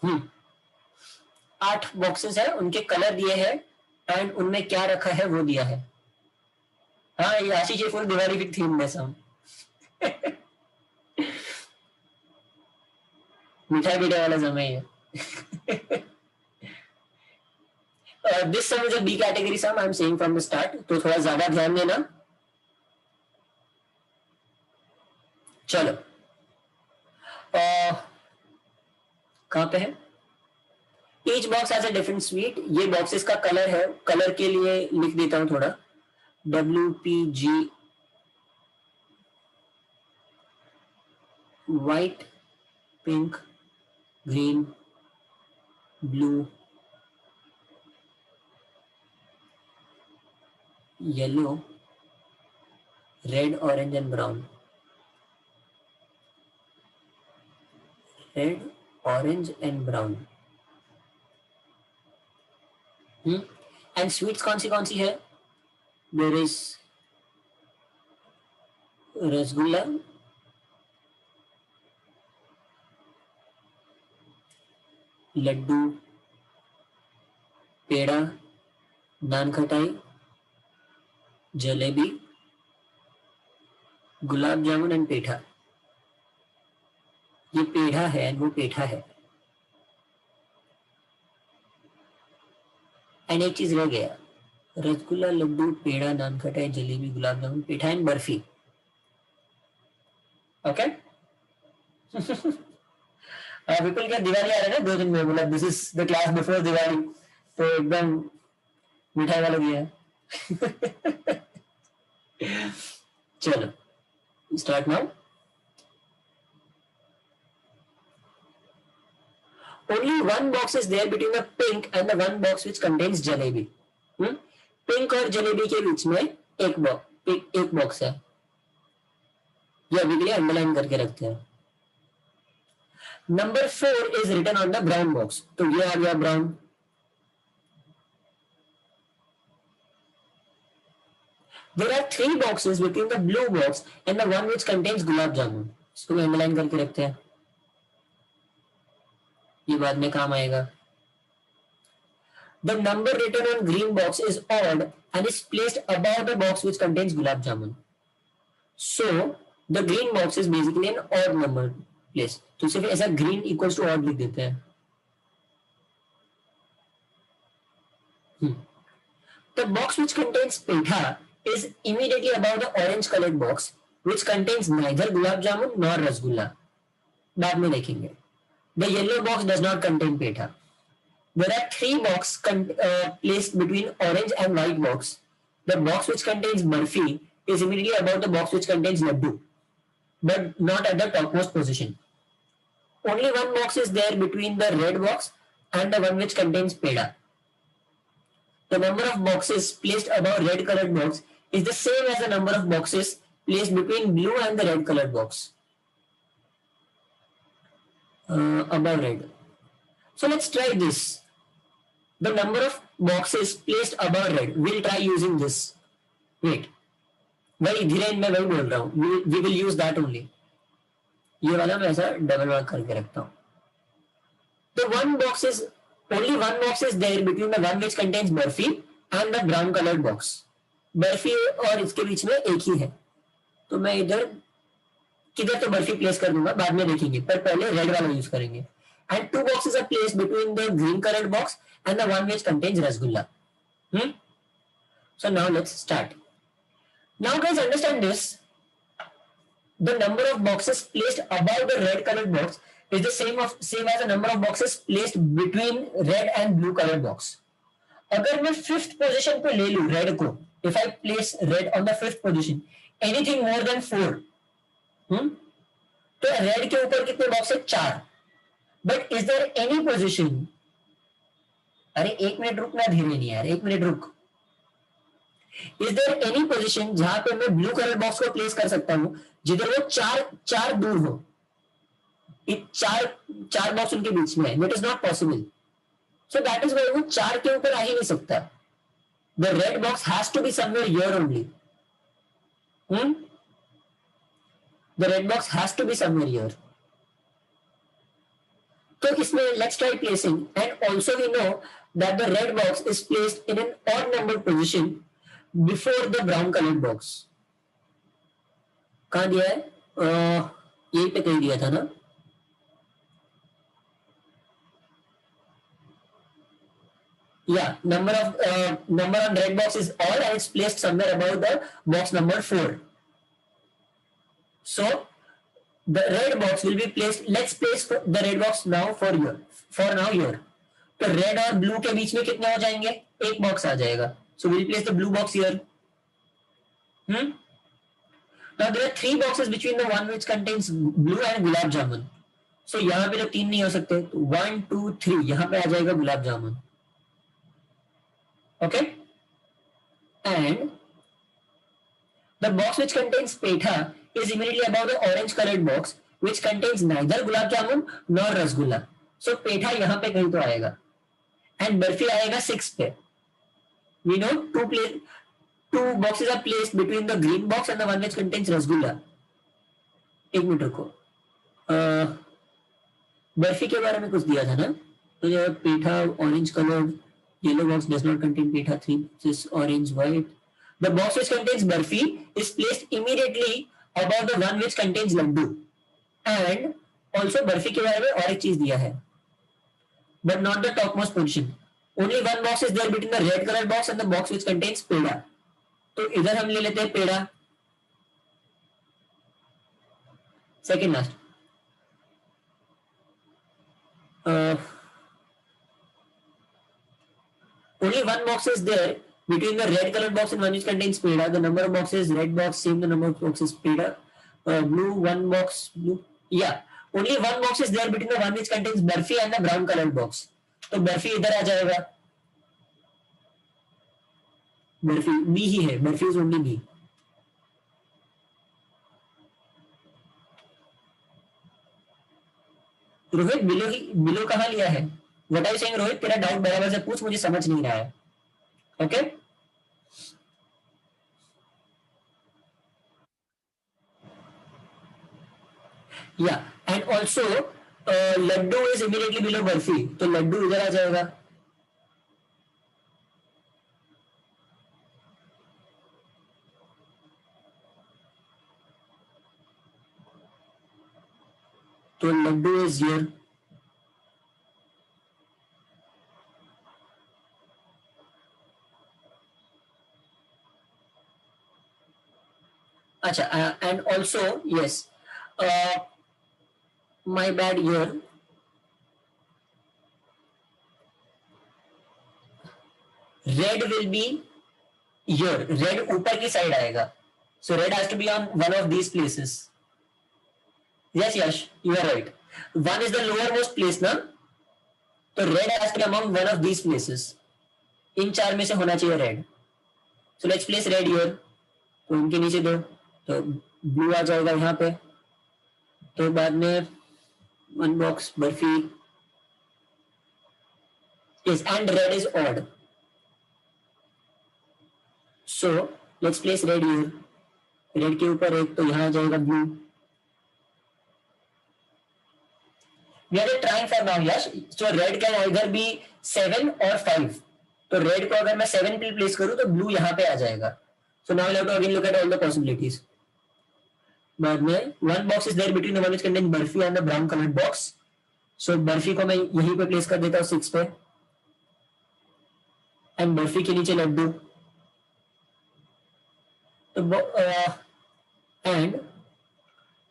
हम्म 8 बॉक्सेस है, उनके कलर दिए हैं एंड उनमें क्या रखा है वो दिया है। हाँ ये आशीष फुल दिवाली की थीम में सम। मिठाई मीठे वाला समय है। This sum is a B category sum, I am saying from the start, तो थोड़ा ज्यादा ध्यान देना। चलो कहां पे है, each box has a different sweet, ये बॉक्सेस का कलर है, कलर के लिए लिख देता हूं थोड़ा, WPG white, pink, green, blue, yellow, red, orange and brown. Red, orange and brown. And sweets कौन सी है, देयर इज रसगुल्ला, लड्डू, पेड़ा, नान खटाई, जलेबी, गुलाब जामुन एंड पेठा। ये पेढ़ा है एंड वो पेठा है। एंड एक चीज रह गया, रसगुल्ला, लड्डू, पेड़ा, नान खटाई, जलेबी, गुलाब जामुन, पेठा एंड बर्फी। ओके विपुल क्या दिवाली आ रहा है ना 2 दिन में, मतलब this is the class before Diwali, तो एकदम मिठाई वाला दिया है। चलो start now. Only one box is there between the pink and the one box which contains jalebi. Pink और जलेबी के बीच में एक बॉक्स है, ये अभी के लिए अंडरलाइन करके रखते हैं। Number 4 is written on the brown box, तो ये आ गया brown. There are 3 boxes between the blue box and the one which contains gulab jamun, इसको भी अंडरलाइन करके रखते हैं, ये बाद में काम आएगा। The number written on green box is odd and is placed above the box which contains gulab jamun. So the green box is basically an odd number. Place, तो सिर्फ ऐसा ग्रीन इक्वल्स टू ऑड लिख देते हैं. The box which contains petha is immediately above the orange colored box which contains neither gulab jamun nor rasgulla. बाद में देखेंगे. The yellow box does not contain petha. There are three boxes placed between orange and white box. The box which contains barfi is immediately above the box which contains laddu, but not at the topmost position. Only one box is there between the red box and the one which contains peda. The number of boxes placed above red colored box is the same as the number of boxes placed between blue and the red colored box. Above red. So let's try this. The number of boxes placed above red. We'll try using this. Wait. वही धीरे मैं वही बोल रहा हूँ. We will use that only. ये वाला मैं ऐसा डबल मार्क करके रखता हूँ. The one box is only one box is there between the one which contains barfi and the brown colored box. Barfi और इसके बीच में एक ही है, तो मैं इधर किधर तो बर्फी प्लेस कर दूंगा, बाद में देखेंगे, पर पहले रेड वाला यूज करेंगे. And two boxes are placed between the green colored box and the one which contains rasgulla. So now let's start. Now guys, understand this. The number of boxes placed above the red colored box is the same as the number of boxes placed between red and blue colored box. अगर मैं fifth position पे ले लूं red को, if I place red on the fifth position, anything more than 4, तो red के ऊपर कितने बॉक्स है? 4. But is there any position, अरे एक मिनट रुकना, धीरे नहीं यार, एक मिनट रुक. इज देयर एनी पोजीशन जहां पे मैं ब्लू कलर बॉक्स को प्लेस कर सकता हूं जिधर वो चार दूर हो? चार बॉक्स उनके बीच में है. It is not possible. So that is why वो 4 के ऊपर आ ही नहीं सकता. The red box has to be somewhere here only. The red box has to be somewhere here. तो इसमें let's try placing, and also we know that the red box is placed in an odd number position before the brown coloured box. कहां दिया है? यही पे कहीं दिया था ना. Yeah, number on red box is odd and it's placed somewhere above the box number 4. So the red box will be placed. Let's place the red box now for now here. तो red और blue के बीच में कितने हो जाएंगे? एक box आ जाएगा. So we'll place the blue box here. Now there are 3 boxes between the one which contains blue and gulab jamun. So यहाँ पे तो 3 नहीं हो सकते. 1, 2, 3 यहाँ पे आ जाएगा gulab jamun. Okay, and the box which contains petha is immediately above the orange colored box which contains neither gulab jamun nor rasgulla. So petha यहाँ पे कहीं तो आएगा, and बर्फी आएगा 6 पे. We know two boxes are placed between the green box and the one which contains rasgulla. एक minute रुको. बर्फी के बारे में कुछ दिया था ना, तो ये petha orange coloured, yellow box does not contain petha, 3 is orange, white. The box which contains barfi is placed immediately above the one which contains laddu. And also barfi के बारे में और एक चीज दिया है, but not the topmost position. Only one box is there between the red colored box and the box which contains peda. तो इधर हम ले लेते हैं peda, second last. Only one box is there between the red colored box and one which contains peda. The number of boxes, red box, same the number of boxes, peda. Blue, one box, blue. Yeah. Only one box is there between the one which contains barfi and the brown colored box. तो बर्फी इधर आ जाएगा. Barfi B ही है. Barfi is only B. Rohit below कहाँ लिया है? What are you saying, Rohit? तेरा डाउट बराबर से पूछ, मुझे समझ नहीं रहा है. ओके, या and also laddu is immediately below barfi, तो लड्डू इधर आ जाएगा. तो लड्डू इज हियर. अच्छा, and also yes, my bad here. Red will be here. Red ऊपर की साइड आएगा. So red has to be on one of these places. Yes, Yash, you are right. One is the lowermost place ना. तो red has to be among one of these places. इन चार में से होना चाहिए red. So let's place red here. तो इनके नीचे दो. तो blue आ जाएगा यहाँ पे. तो बाद में one box barfi. Yes, and red is odd. So let's place red here. Red के ऊपर एक, तो यहाँ आ जाएगा blue. We are trying for now, Yash. So red can either be 7 or 5. तो red को अगर मैं 7 पे प्लेस करूं तो blue यहाँ पे आ जाएगा. So now we'll have to again look at all the possibilities. बाद में one box is there between the one which contains barfi and the brown colored box. So barfi को मैं यहीं पे प्लेस कर देता हूँ 6 पे. And बर्फी के नीचे लड्डू. तो and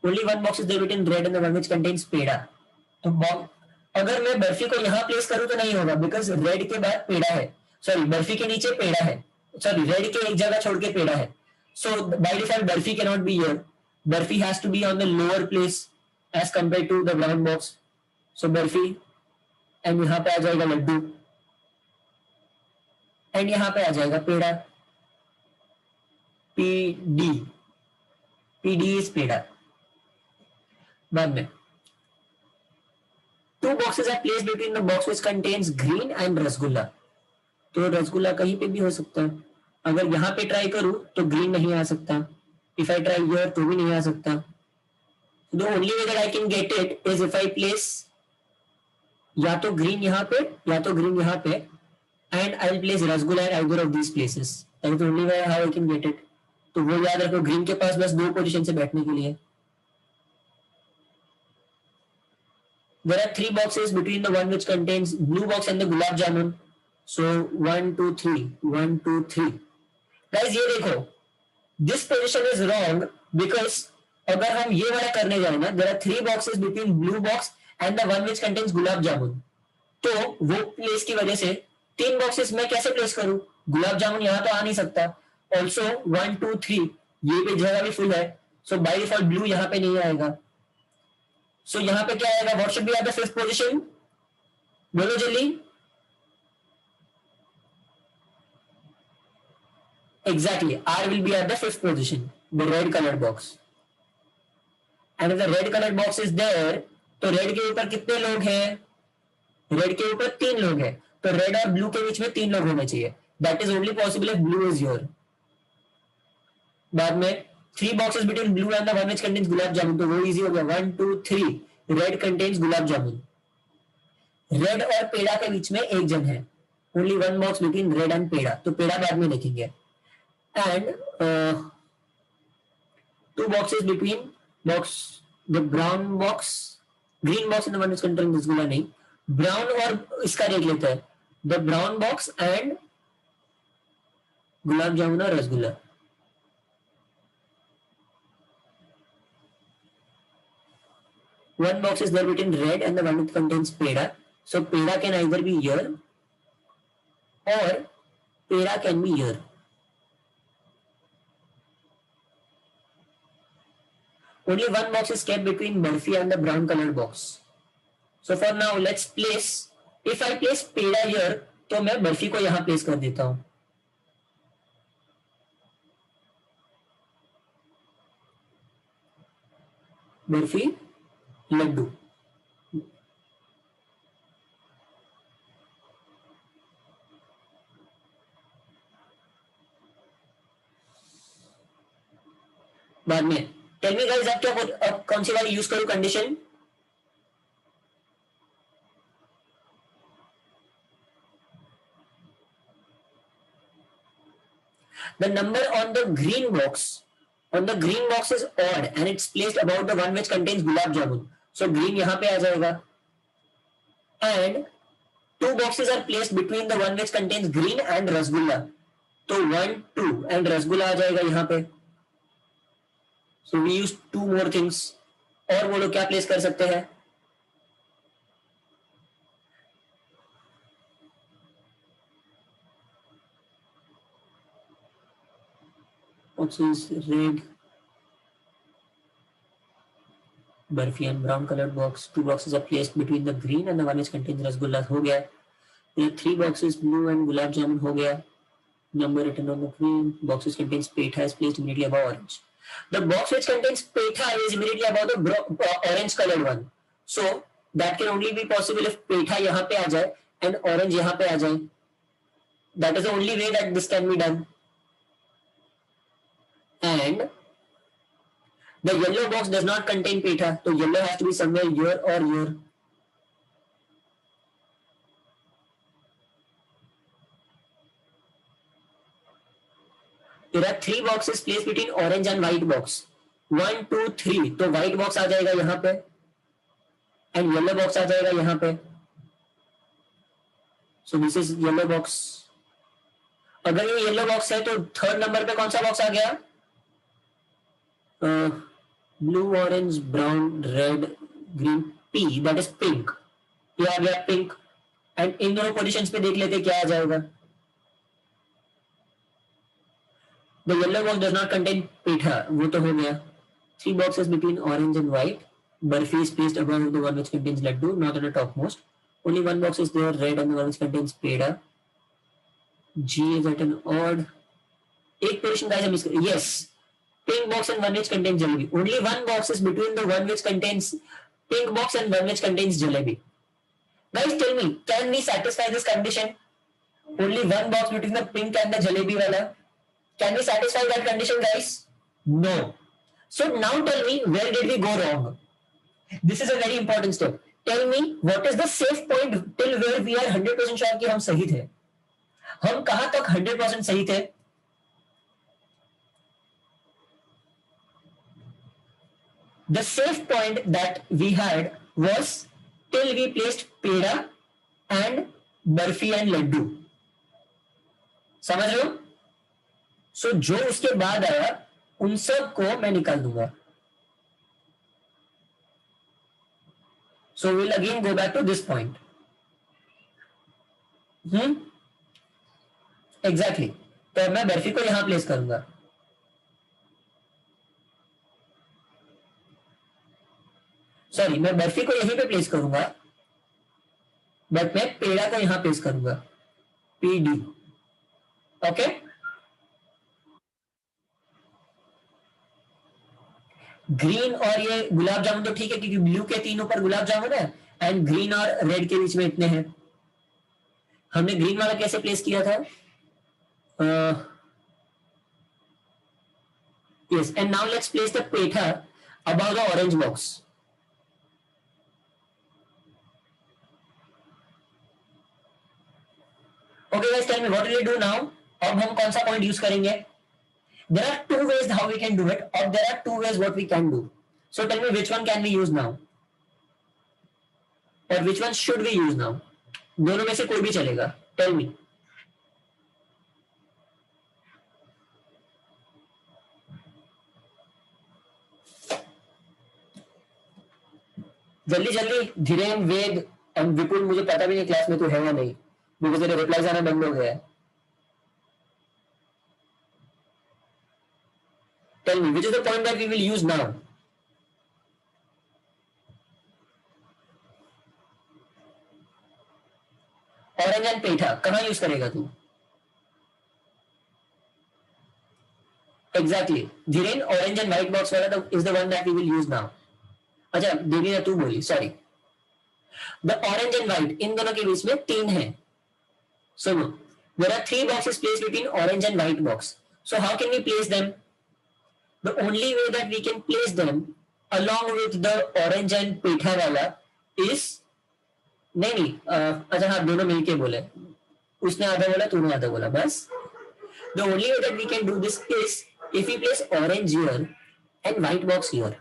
only one box is there between red and the one which contains पेड़ा. तो अगर मैं बर्फी को यहाँ प्लेस करूं तो नहीं होगा, बिकॉज रेड के बाद पेड़ा है. सॉरी, बर्फी के नीचे पेड़ा है. सॉरी, रेड के एक जगह छोड़ के पेड़ा है. So by default barfi can not be here. Barfi has to be on the lower place as compare to the brown box. So barfi, and यहाँ पे आ जाएगा लड्डू, एंड यहाँ पे आ जाएगा पेड़ा. पी डी इज पेड़ा. बाद में two boxes are placed between the box which contains green and rasgulla. तो रसगुल्ला कहीं पे भी हो सकता है. अगर यहाँ पे ट्राई करूं तो ग्रीन नहीं आ सकता. If I try here तो भी नहीं आ सकता. The only way that I can get it is if I place या तो ग्रीन यहाँ पे या तो ग्रीन यहाँ पे, and I will place rasgulla at either of these places. That is the only way how I can get it. तो वो याद रखो, ग्रीन के पास बस दो पोजीशन से बैठने के लिए. There are 3 boxes between the one which contains blue box and the gulab jamun. So 1, 2, 3, 1, 2, 3. Guys, ये देखो, this position is wrong because अगर हम ये वाला करने जाए ना, there are 3 boxes between blue box and the one which contains gulab jamun. तो वो प्लेस की वजह से 3 boxes मैं कैसे प्लेस करूं? गुलाब जामुन यहाँ तो आ नहीं सकता. Also 1, 2, 3 ये भी जगह भी फुल है. So by default blue यहाँ पे नहीं आएगा. सो यहाँ पे क्या आएगा? What should be at the fifth position? बोलो जल्दी. Exactly, R will be at the fifth position, the red coloured box. And if the red coloured box is there, तो रेड के ऊपर कितने लोग हैं? रेड के ऊपर 3 लोग हैं. तो रेड और ब्लू के बीच में 3 लोग होने चाहिए. That is only possible if blue is your. बाद में 3 boxes between blue and the one which contains gulab jamun. तो वो इजी हो गया. 1, 2, 3 red contains gulab jamun. Red और पेड़ा के बीच में एक जन है. Only 1 box between red and peda. तो पेड़ा बाद में देखेंगे. And 2 boxes between box the brown box, green box and the one which contains rasgulla नहीं. ब्राउन और इसका देख लेते हैं. The brown box and gulab jamun और rasgulla. One box is there between red and the one which contains peda. So peda can either be here or peda can be here. Only one box is kept between barfi and the brown colored box. So for now let's place. If I place peda here, तो मैं बर्फी को यहाँ place कर देता हूँ. बर्फी, लड्डू. बाद में tell me guys, आप क्या कौन सी वाली यूज करूं condition? The number on the green box is odd and it's placed above the one which contains gulab jamun. So green यहाँ पे आ जाएगा and two boxes are placed between the one which contains green and rasgulla, तो 1 2 and rasgulla आ जाएगा यहाँ पे. So we use two more things. और वो लोग क्या प्लेस कर सकते हैं? Red barfi and brown coloured box. Two boxes are placed between the green and the one which contains rasgulla, हो गया. ये 3 boxes blue and gulab jamun, हो गया. Number written on the green boxes contains petha is placed immediately above orange. The box which contains petha is immediately above the orange colored one. So that can only be possible if petha यहाँ पे आ जाए and orange यहाँ पे आ जाए. That is the only way that this can be done. And the yellow box does not contain petha, so yellow has to be somewhere here or here. There are 3 boxes placed between orange and white box. 1 2 3, तो white box आ जाएगा यहाँ पे and yellow box आ जाएगा यहाँ पे. So this is yellow box. अगर ये yellow box है तो थर्ड नंबर पे कौन सा बॉक्स आ गया? Blue orange brown red green P, that is pink. ये आ गया पिंक. एंड इन दोनों पोजिशन पे देख लेते क्या आ जाएगा. The yellow box does not contain petha, वो तो हो गया. 3 boxes between orange and white. Barfi is placed above the one which contains laddu, not on the topmost. Only one box is there, red, and the one which contains peda. G is at an odd. एक position guys हम miss कर. Yes, pink box and one which contains jalebi. Only one box is between the one which contains pink box and one which contains jalebi. Guys, tell me, can we satisfy this condition? Only one box between the pink and the jalebi wala. Can we satisfy that condition, guys? No. So now tell me, where did we go wrong? This is a very important step. Tell me, what is the safe point till where we are 100% sure कि हम सही थे? हम कहां तक 100% सही थे? The safe point that we had was till we placed peda and barfi and laddu. समझ रहे हो? सो जो उसके बाद आया उन सब को मैं निकाल दूंगा. So will again go back to this point. Exactly. तो मैं बर्फी को यहां प्लेस करूंगा. सॉरी, मैं बर्फी को यहीं पे प्लेस करूंगा, बट मैं पेड़ा को यहां प्लेस करूंगा. PD. ओके. ग्रीन और ये गुलाब जामुन तो ठीक है क्योंकि ब्लू के 3 ऊपर गुलाब जामुन है एंड ग्रीन और रेड के बीच में इतने हैं. हमने ग्रीन वाला कैसे प्लेस किया था? Yes, and now let's place the petha above the orange box. Okay guys, tell me what will we do now. अब हम कौन सा पॉइंट यूज करेंगे? There are 2 ways how we can do it, or there are 2 ways what we can do. So tell me which one can we use now, or which one should we use now? दोनों में से कोई भी चलेगा. Tell me. जल्दी जल्दी. धीरेन, वेद and विपुल, मुझे पता भी नहीं क्लास में तो है या नहीं, बिकॉज मेरे रिप्लाईज आना बंद हो गया है. Tell me, which is the point that we will use now? Orange and पेठा कहाँ यूज करेगा तू? Exactly. Dhiren, orange and white box वाला is the one that we will use now. अच्छा, देवी ने तू बोली, sorry. The orange and white इन दोनों के बीच में 3 है. सुनो, there are 3 boxes placed between orange and white box. So how can we place them? The only way that we can place them along with the orange and पेठा वाला is नहीं, अच्छा हाँ, दोनों मिलके बोले. उसने आधा बोला, तूने आधा बोला, बस. The only way that we can do this is if we place orange here and white box here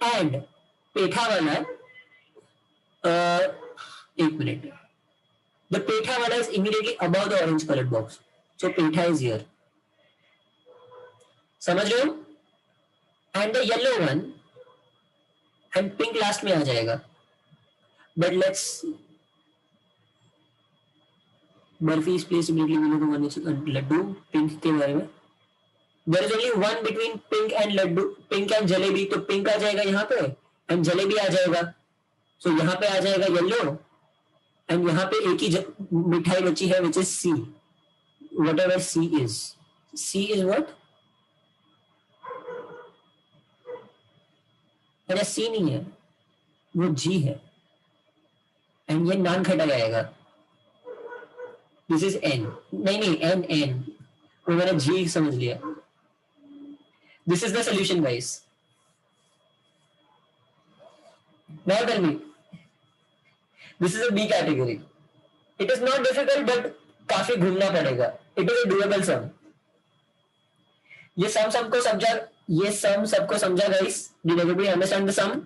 and पेठा वाला एक मिनट, द पेठा वाला is immediately above the orange coloured box, so petha is here, समझ रहे हो? And the yellow one and pink last में आ जाएगा, but let's barfi is placed immediately below the one is laddu. Pink के बारे में there is only one between pink and laddu, pink and jalebi, तो पिंक आ जाएगा यहाँ पे एंड जलेबी आ जाएगा, सो यहाँ पे आ जाएगा येलो एंड यहाँ पे एक ही मिठाई बची है which is C, whatever C is, C is what, अरे सी नहीं है वो जी है, एंड ये नान खटा जाएगा, दिस इज एन, नहीं नहीं एन एन, वो मैंने जी समझ लिया। This is the solution guys, now tell me, this is a B category, it is not difficult but काफी घूमना पड़ेगा, it is a doable sum. ये सम सबको समझा, ये सम सबको समझा guys, did everybody understand the sum?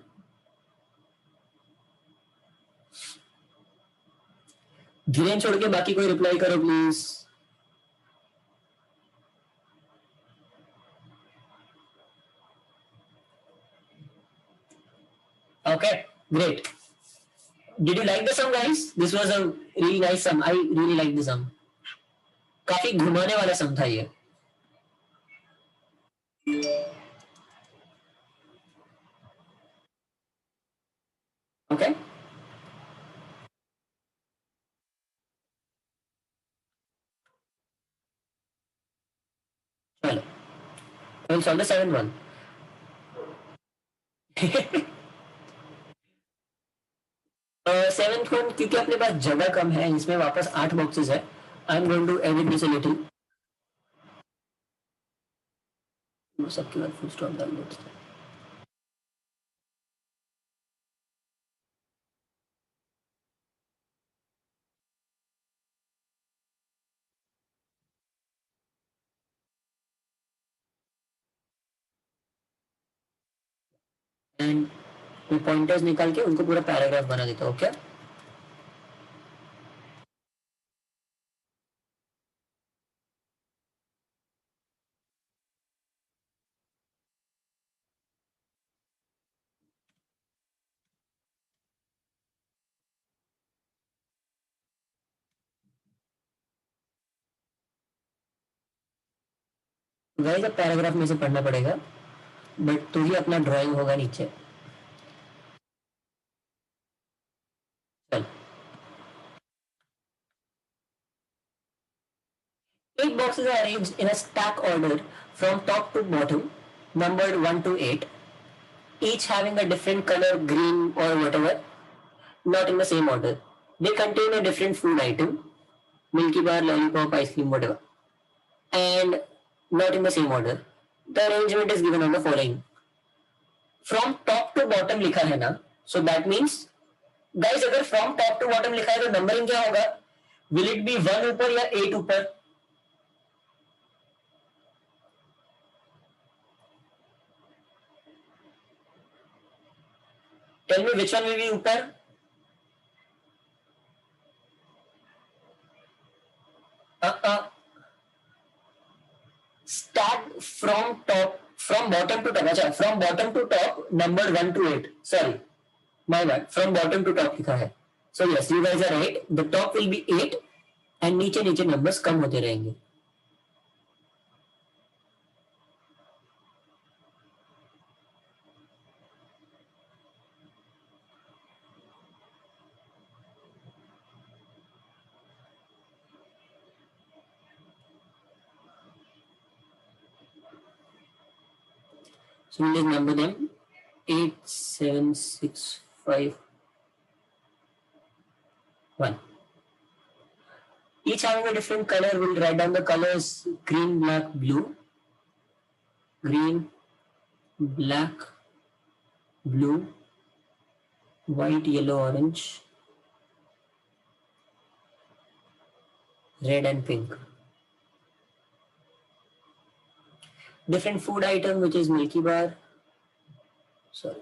Dhiren छोड़ के बाकी कोई रिप्लाई करो please. Okay, great. Did you like the sum guys? This was a really nice sum. I really like the sum. काफी घुमाने वाला सम था ये। Okay. चलो, we'll solve the seventh one. Seventh one, क्योंकि अपने पास जगह कम है, इसमें वापस 8 बॉक्सेस है, I am going to edit this a little, सबके बाद फुल स्टॉप डाल दो। एंड वो पॉइंटर्स निकाल के उनको पूरा पैराग्राफ बना देता हूँ, क्या? वही जब पैराग्राफ में से पढ़ना पड़ेगा, बट तो ही अपना ड्राइंग होगा नीचे। चल, 8 boxes are arranged in a stack order from top to bottom, numbered 1 to 8, each having a different color, green or whatever, not in the same order. They contain a different food item, Milky Bar, lollipop, ice cream, whatever, and not in the same order. The arrangement is given on the following. From top to bottom लिखा है ना, so that means guys अगर from top to bottom लिखा है तो numbering क्या होगा? Will it be 1 ऊपर या 8 ऊपर? Tell me which one will be ऊपर? Start from top, from bottom to top. अच्छा, from bottom to top, number 1 to 8. Sorry, my bad. From bottom to top लिखा है. So yes, you guys are right. The top will be 8, and नीचे नीचे numbers कम होते रहेंगे. So we'll just number them 8, 7, 6, 5, 1. Each having a different color. We'll write down the colors: green, black, blue. Green, black, blue, white, yellow, orange, red and pink. Different food item, which is Milky Bar. Sorry.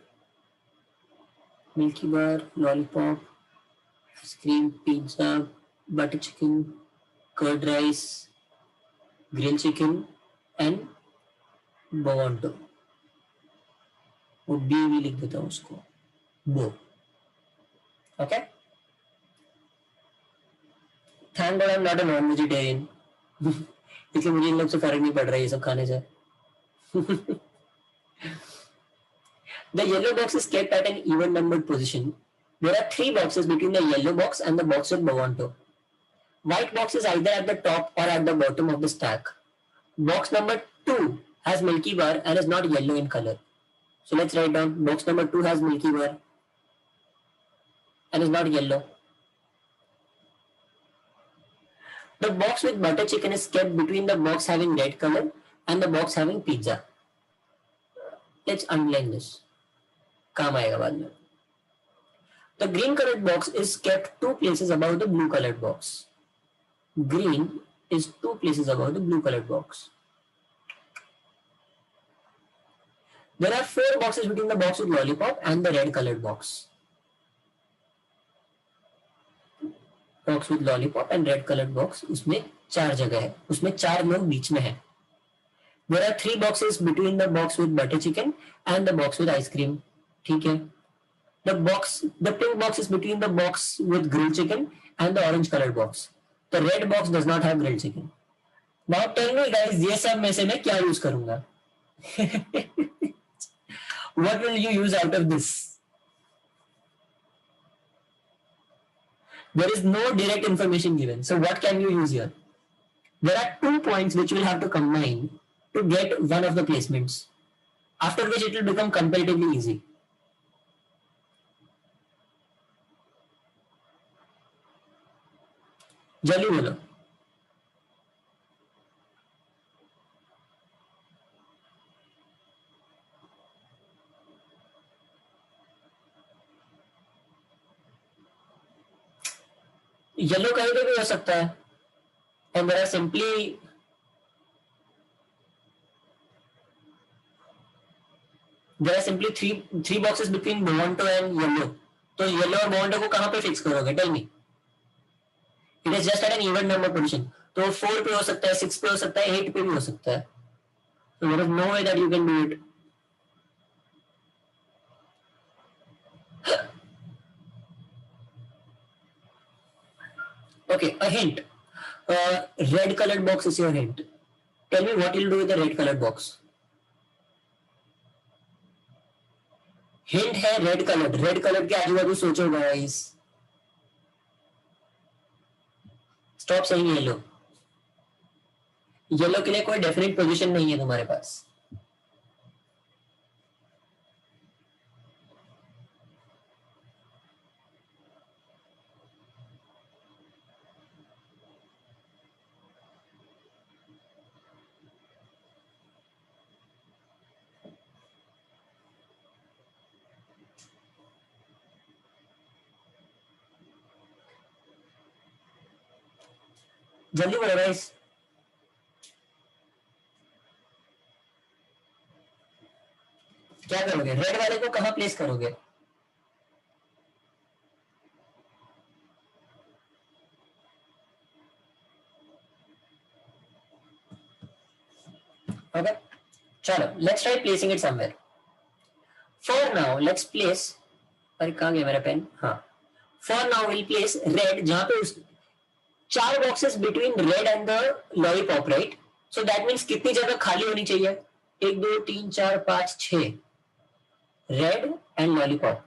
Milky Bar, lollipop, ice cream, pizza, butter chicken, curd rice, grill chicken and Bovonto. वो B भी लिख देता हूँ उसको, बो. Okay, thank God I am not a non vegetarian. इसलिए मुझे इन लोग से फर्क नहीं पड़ रहा है ये सब खाने से. The yellow box is kept at an even numbered position. There are 3 boxes between the yellow box and the box with Bowanto. White box is either at the top or at the bottom of the stack. Box number 2 has Milky Bar and is not yellow in color. So let's write down box number 2 has Milky Bar and is not yellow. The box with butter chicken is kept between the box having red color and the box having pizza. Let's underline this. काम आएगा बाद में. The green colored box is kept 2 places above the blue colored box. Green is 2 places above the blue colored box. There are 4 boxes between the box with lollipop and the red colored box. Box with lollipop and red colored box, उसमें 4 जगह है, उसमें 4 लोग बीच में है. There are 3 boxes between the box with butter chicken and the box with ice cream. ठीक है. The pink box is between the box with grilled chicken and the orange colored box. The red box does not have grilled chicken. Now tell me guys, ये सब में से मैं क्या use करूंगा? What will you use out of this? There is no direct information given. So what can you use here? There are 2 points which you will have to combine to get one of the placements. After which it will become comparatively easy. जल्दी बोलो. Yellow कहीं पे भी हो सकता है. And there are simply three boxes between Bowanto and yellow. तो yellow और बोवांटो को कहाँ पे फिक्स करोगे? Tell me. It is just at an even number position. तो 4 पे हो सकता है, 6 पे हो सकता है, 8 पे भी हो सकता है. So there is no way that you can do it. Okay, a hint. Red colored box is your hint. Tell me what you'll do with the red colored box. Hint है red colored. Red colored के आजू बाजू सोचो guys. Stop saying yellow. Yellow के लिए कोई definite position नहीं है तुम्हारे पास. जल्दी बोलो गाइस. क्या करोगे? रेड वाले को कहां प्लेस करोगे? Okay, चलो let's try placing it somewhere. For now let's place. अरे कहाँ गया मेरा पेन? हाँ. For now we'll place red जहां पे उस 4 boxes between red and the lollipop, right? So that means कितनी जगह खाली होनी चाहिए? 1 2 3 4 5 6 red and lollipop.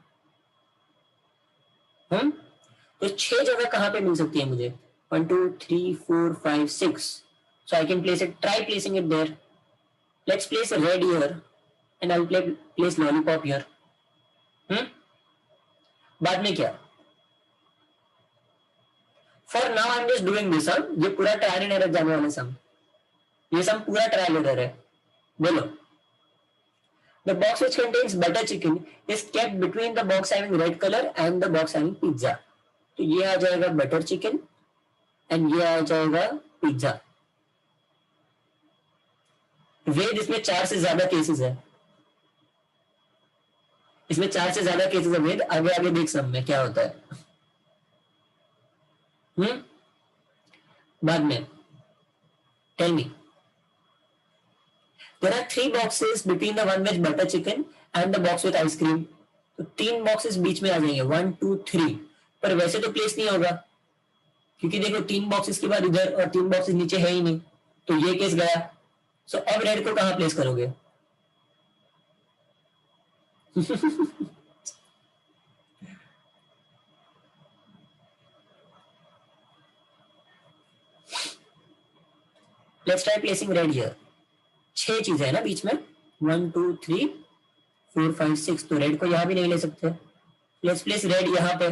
तो 6 जगह कहां पे मिल सकती है मुझे? 1 2 3 4 5 6. So I can place it. Try placing it there. Let's place a red here and I'll place lollipop here. बाद में क्या? For now I'm just doing this. ये पूरा ट्रायल एंड एरर जाने वाले सम. ये सम पूरा ट्रायल एरर है. बोलो. The box which contains butter chicken is kept between the box having red color and the box having pizza. तो ये आ जाएगा बटर चिकन एंड ये आ जाएगा पिज्जा. वेद इसमें 4 से ज्यादा केसेस है. इसमें 4 से ज्यादा केसेस अवैध, आगे आगे देख सब में क्या होता है। बाद में tell me, there are 3 boxes between the one with butter chicken and the box with ice cream. तो 3 बॉक्सेस बीच में आ जाएंगे 1 2 3, पर वैसे तो प्लेस नहीं होगा क्योंकि देखो 3 बॉक्सेस के बाद इधर और 3 बॉक्सेस नीचे है ही नहीं, तो ये केस गया। सो अब रेड को कहां प्लेस करोगे? Let's try placing red here. 6 चीजें है ना बीच में, 1 2 3 4 5 6, तो रेड को यहां भी नहीं ले सकते। लेट्स प्लेस रेड यहां पे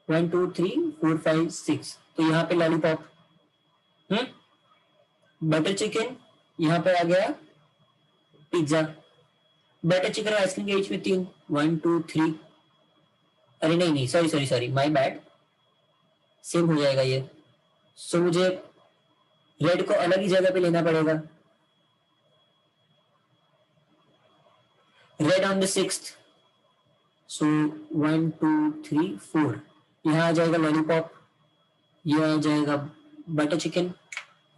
1 2 3 4 5 6, तो यहाँ पे लॉलीपॉप। बटर चिकन यहाँ पे आ गया, पिज्जा। बटर चिकन और आइसक्रीम के बीच में 3 1 2 3, अरे नहीं नहीं sorry sorry sorry my bad, same हो जाएगा ये। सो मुझे रेड को अलग ही जगह पे लेना पड़ेगा। रेड ऑन द 6th, सो 1 2 3 4, यहाँ आ जाएगा लॉलीपॉप, ये आ जाएगा बटर चिकन,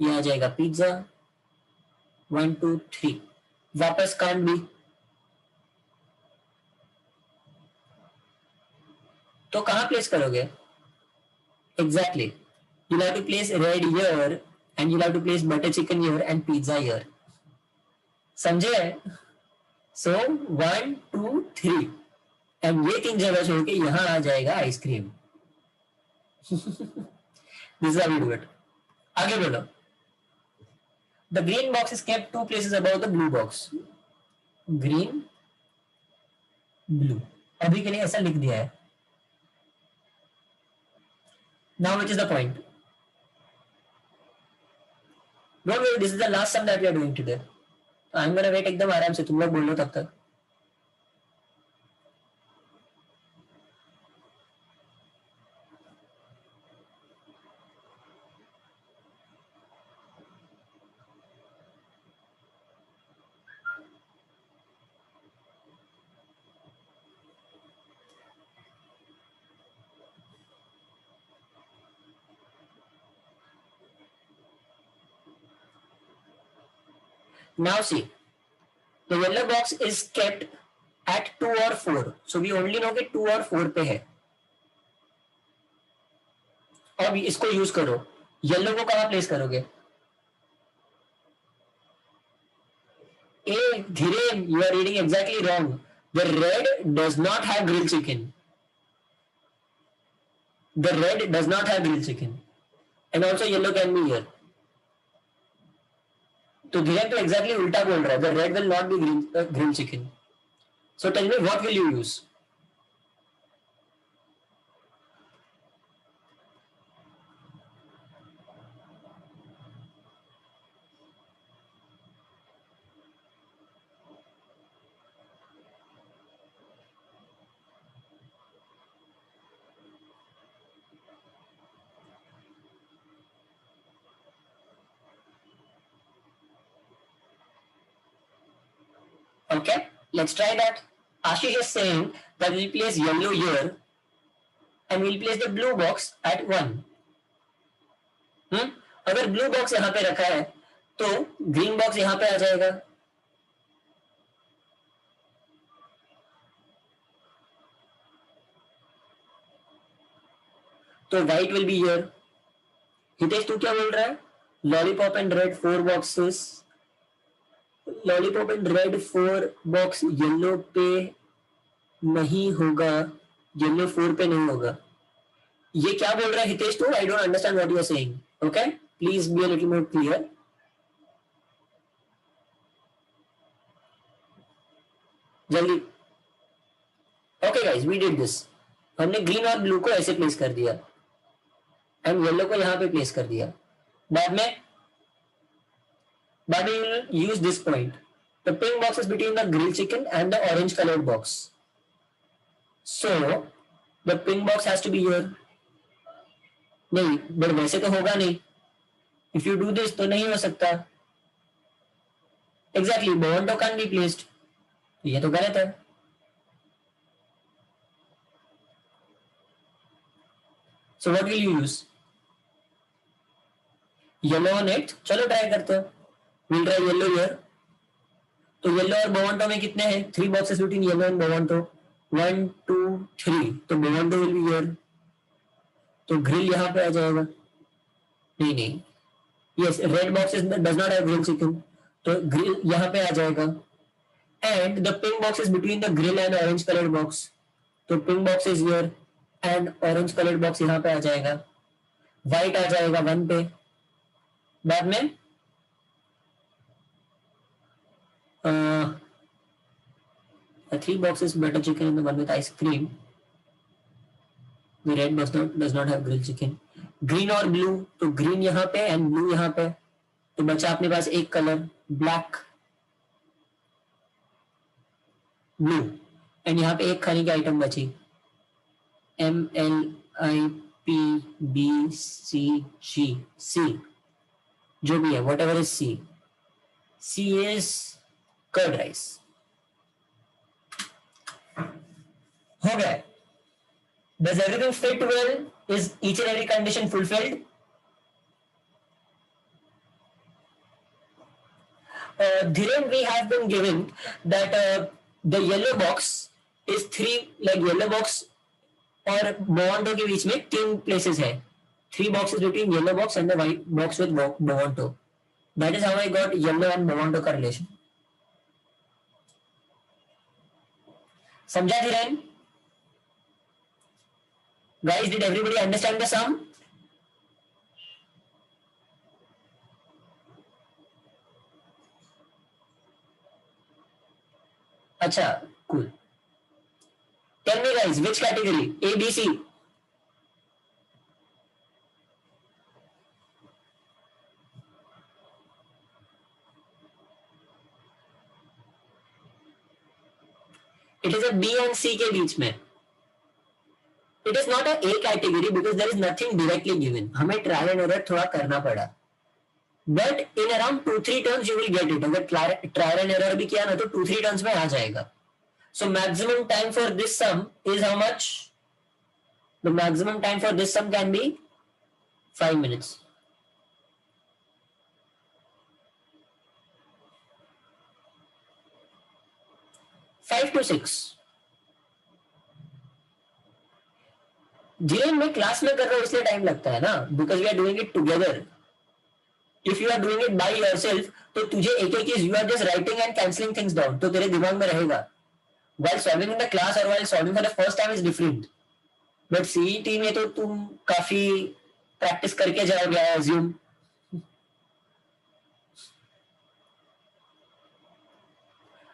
ये आ जाएगा पिज्जा। 1 2 3, वापस कांट भी, तो कहां प्लेस करोगे? Exactly, you'll have to place red here and you'll have to place butter chicken here and pizza here. समझे? So 1 2 3, एंड ये 3 जगह छोड़ के यहां आ जाएगा ice cream. This is how we do it. आगे बोलो। The green box is kept 2 places above the blue box. Green, blue. अभी के लिए ऐसा लिख दिया है। Now which is the point? Don't worry, this is the last sum that we are doing today. I'm gonna wait एकदम आराम से, तुम लोग बोल लो तब तक। Now see, the yellow box is kept at 2 or 4. So we only know कि 2 और 4 पे है। अब इसको यूज करो, येलो को कहां प्लेस करोगे? ए धीरे, you are reading exactly wrong. The red does not have grilled chicken. The red does not have grilled chicken. And also yellow can be here. तो धीरे तो एग्जैक्टली उल्टा बोल रहा है, the red will not be grill chicken. So tell me what will you use? Okay, let's try that. Ashish is saying that we'll place yellow here and we'll place the blue box at 1. अगर blue box यहाँ पे रखा है तो green box यहाँ पे आ जाएगा। तो white will be here. Hitesh तू क्या बोल रहा है? Lollipop and red 4 boxes, lollipop and red 4 box yellow पे नहीं होगा, येलो 4 पे नहीं होगा। ये क्या बोल रहा है हितेश तू? I don't understand what you are saying. Okay, please be a little more clear. जल्दी। Okay guys, we did this. हमने ग्रीन और ब्लू को ऐसे प्लेस कर दिया एंड येलो को यहां पे प्लेस कर दिया। बाद में use this point. The pink box is between the grilled chicken and the orange colored box. So the pink box has to be here. नहीं, but वैसे तो होगा नहीं। If you do this तो नहीं हो सकता। Exactly, Bowanto can't be placed. ये तो गलत है। So what will you use? Yellow on 8th. चलो ट्राई करते हैं. We'll try yellow here. तो येलो और बोवांटो में कितने हैं? 3 boxes between येलो एंड बोवांटो. 1 2 3. तो बोवांटो will be here. तो ग्रिल यहाँ पे आ जाएगा. नहीं. Yes, red box does not have grilled chicken. तो ग्रिल यहाँ पे आ जाएगा. And the pink box is between the grill and orange colored box. तो pink box is here and orange colored box यहाँ पे आ जाएगा. White आ जाएगा 1 पे. बाद में three boxes butter chicken and the one with ice cream. The red does not have grilled chicken. Green और blue, तो green यहाँ पे and blue यहाँ पे. तो बचा अपने पास एक कलर black, blue. एंड यहाँ पे एक खाने की आइटम बची. MLIPBCG. C जो भी है, whatever is C. C is curd rice. हो गया. Does everything fit well? Is each and every condition fulfilled? Dhiren, we have been given that the yellow box is 3, like yellow box और बोवांटो के बीच में 3 places है. 3 boxes between yellow box and the white box with बोवांटो. That is how I got yellow and बोवांटो का relation. समझा Dhiren? Guys, did everybody understand the sum? अच्छा, cool. Tell me guys, which category? A, B, C? It is a B and C के बीच में. It is not a A category because there is nothing directly given. हमें trial and error थोड़ा करना पड़ा. But in around 2-3 turns you will get it. अगर trial and error भी किया ना तो 2-3 turns में आ जाएगा. So maximum time for this sum is how much? The maximum time for this sum can be 5 minutes. 5 to 6. जिले मैं क्लास में कर रहा हूँ इसलिए टाइम लगता है ना, because we are doing it together. If you are doing it by yourself तो तुझे एक एक चीज you are just writing and cancelling things down, तो तेरे दिमाग में रहेगा. while solving in the class or while solving for the first time is different. But CET में तो तुम काफी प्रैक्टिस करके जाओगे, I assume.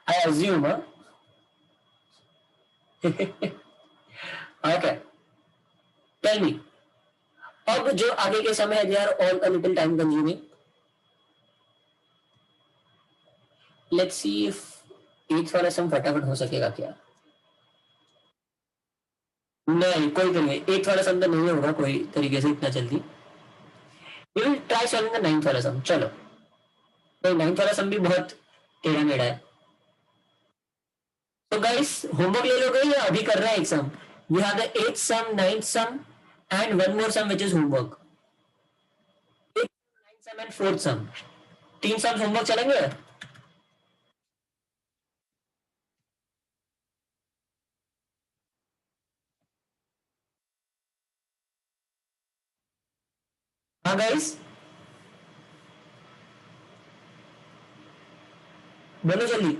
I assume, huh? Okay. Tell me. अब जो आगे के समय है, they are all a little time consuming. Let's see if 8th वाला सम फटाफट हो सकेगा क्या. नहीं, कोई नहीं. 8th वाला सम तो नहीं होगा कोई तरीके से इतना जल्दी. We will try solving the 9th वाला सम. चलो. तो 9th वाला सम भी बहुत टेढ़ा मेढ़ा है. तो गाइस होमवर्क ले लोगे या अभी कर रहे हैं एक सम? We have the 8th sum, 9th sum and one more sum which is homework. 8th, 9th sum and 4th sum. 3 sums homework चलेंगे? हाँ गाइस, बोलो जल्दी.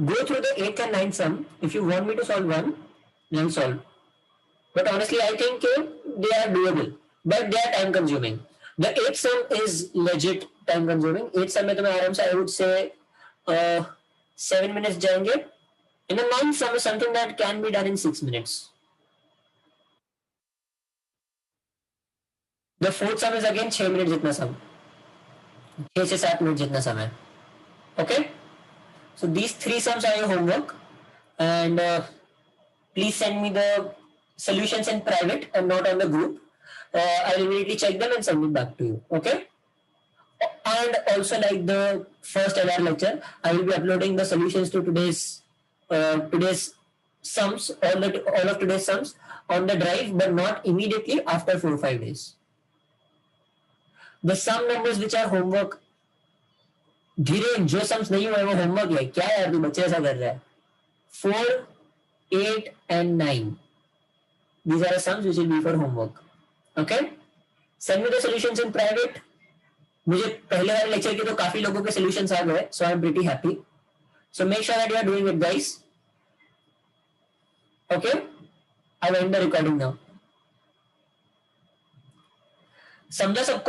Go through the 8th and 9th sum. If you want me to solve one, then solve. But honestly, I think they are doable, but they are time consuming. The 8th sum is legit time consuming. 8th sum में तो मैं आराम से I would say 7 minutes जाएंगे. And the 9th sum is something that can be done in 6 minutes. The 4th sum is again 6 minutes जितना sum. 6 से 7 minutes जितना समय. Okay? So these 3 sums are your homework, and please send me the solutions in private and not on the group. I will immediately check them and send it back to you. Okay? And also, like the first LR lecture, I will be uploading the solutions to today's sums, all of today's sums on the drive, but not immediately after 4-5 days. The sum numbers which are homework, धीरे जो sums नहीं हुए वो homework है क्या यार, तू बच्चे ऐसा कर रहा है. 4, 8 and 9, these are the sums which will be for homework. Okay, send me the solutions in private. मुझे पहले वाले लेक्चर के तो काफी लोगों के सॉल्यूशंस आ गए, so I'm pretty happy. So make sure that you are doing it, guys. Okay, I'll end the recording now. समझा सबको?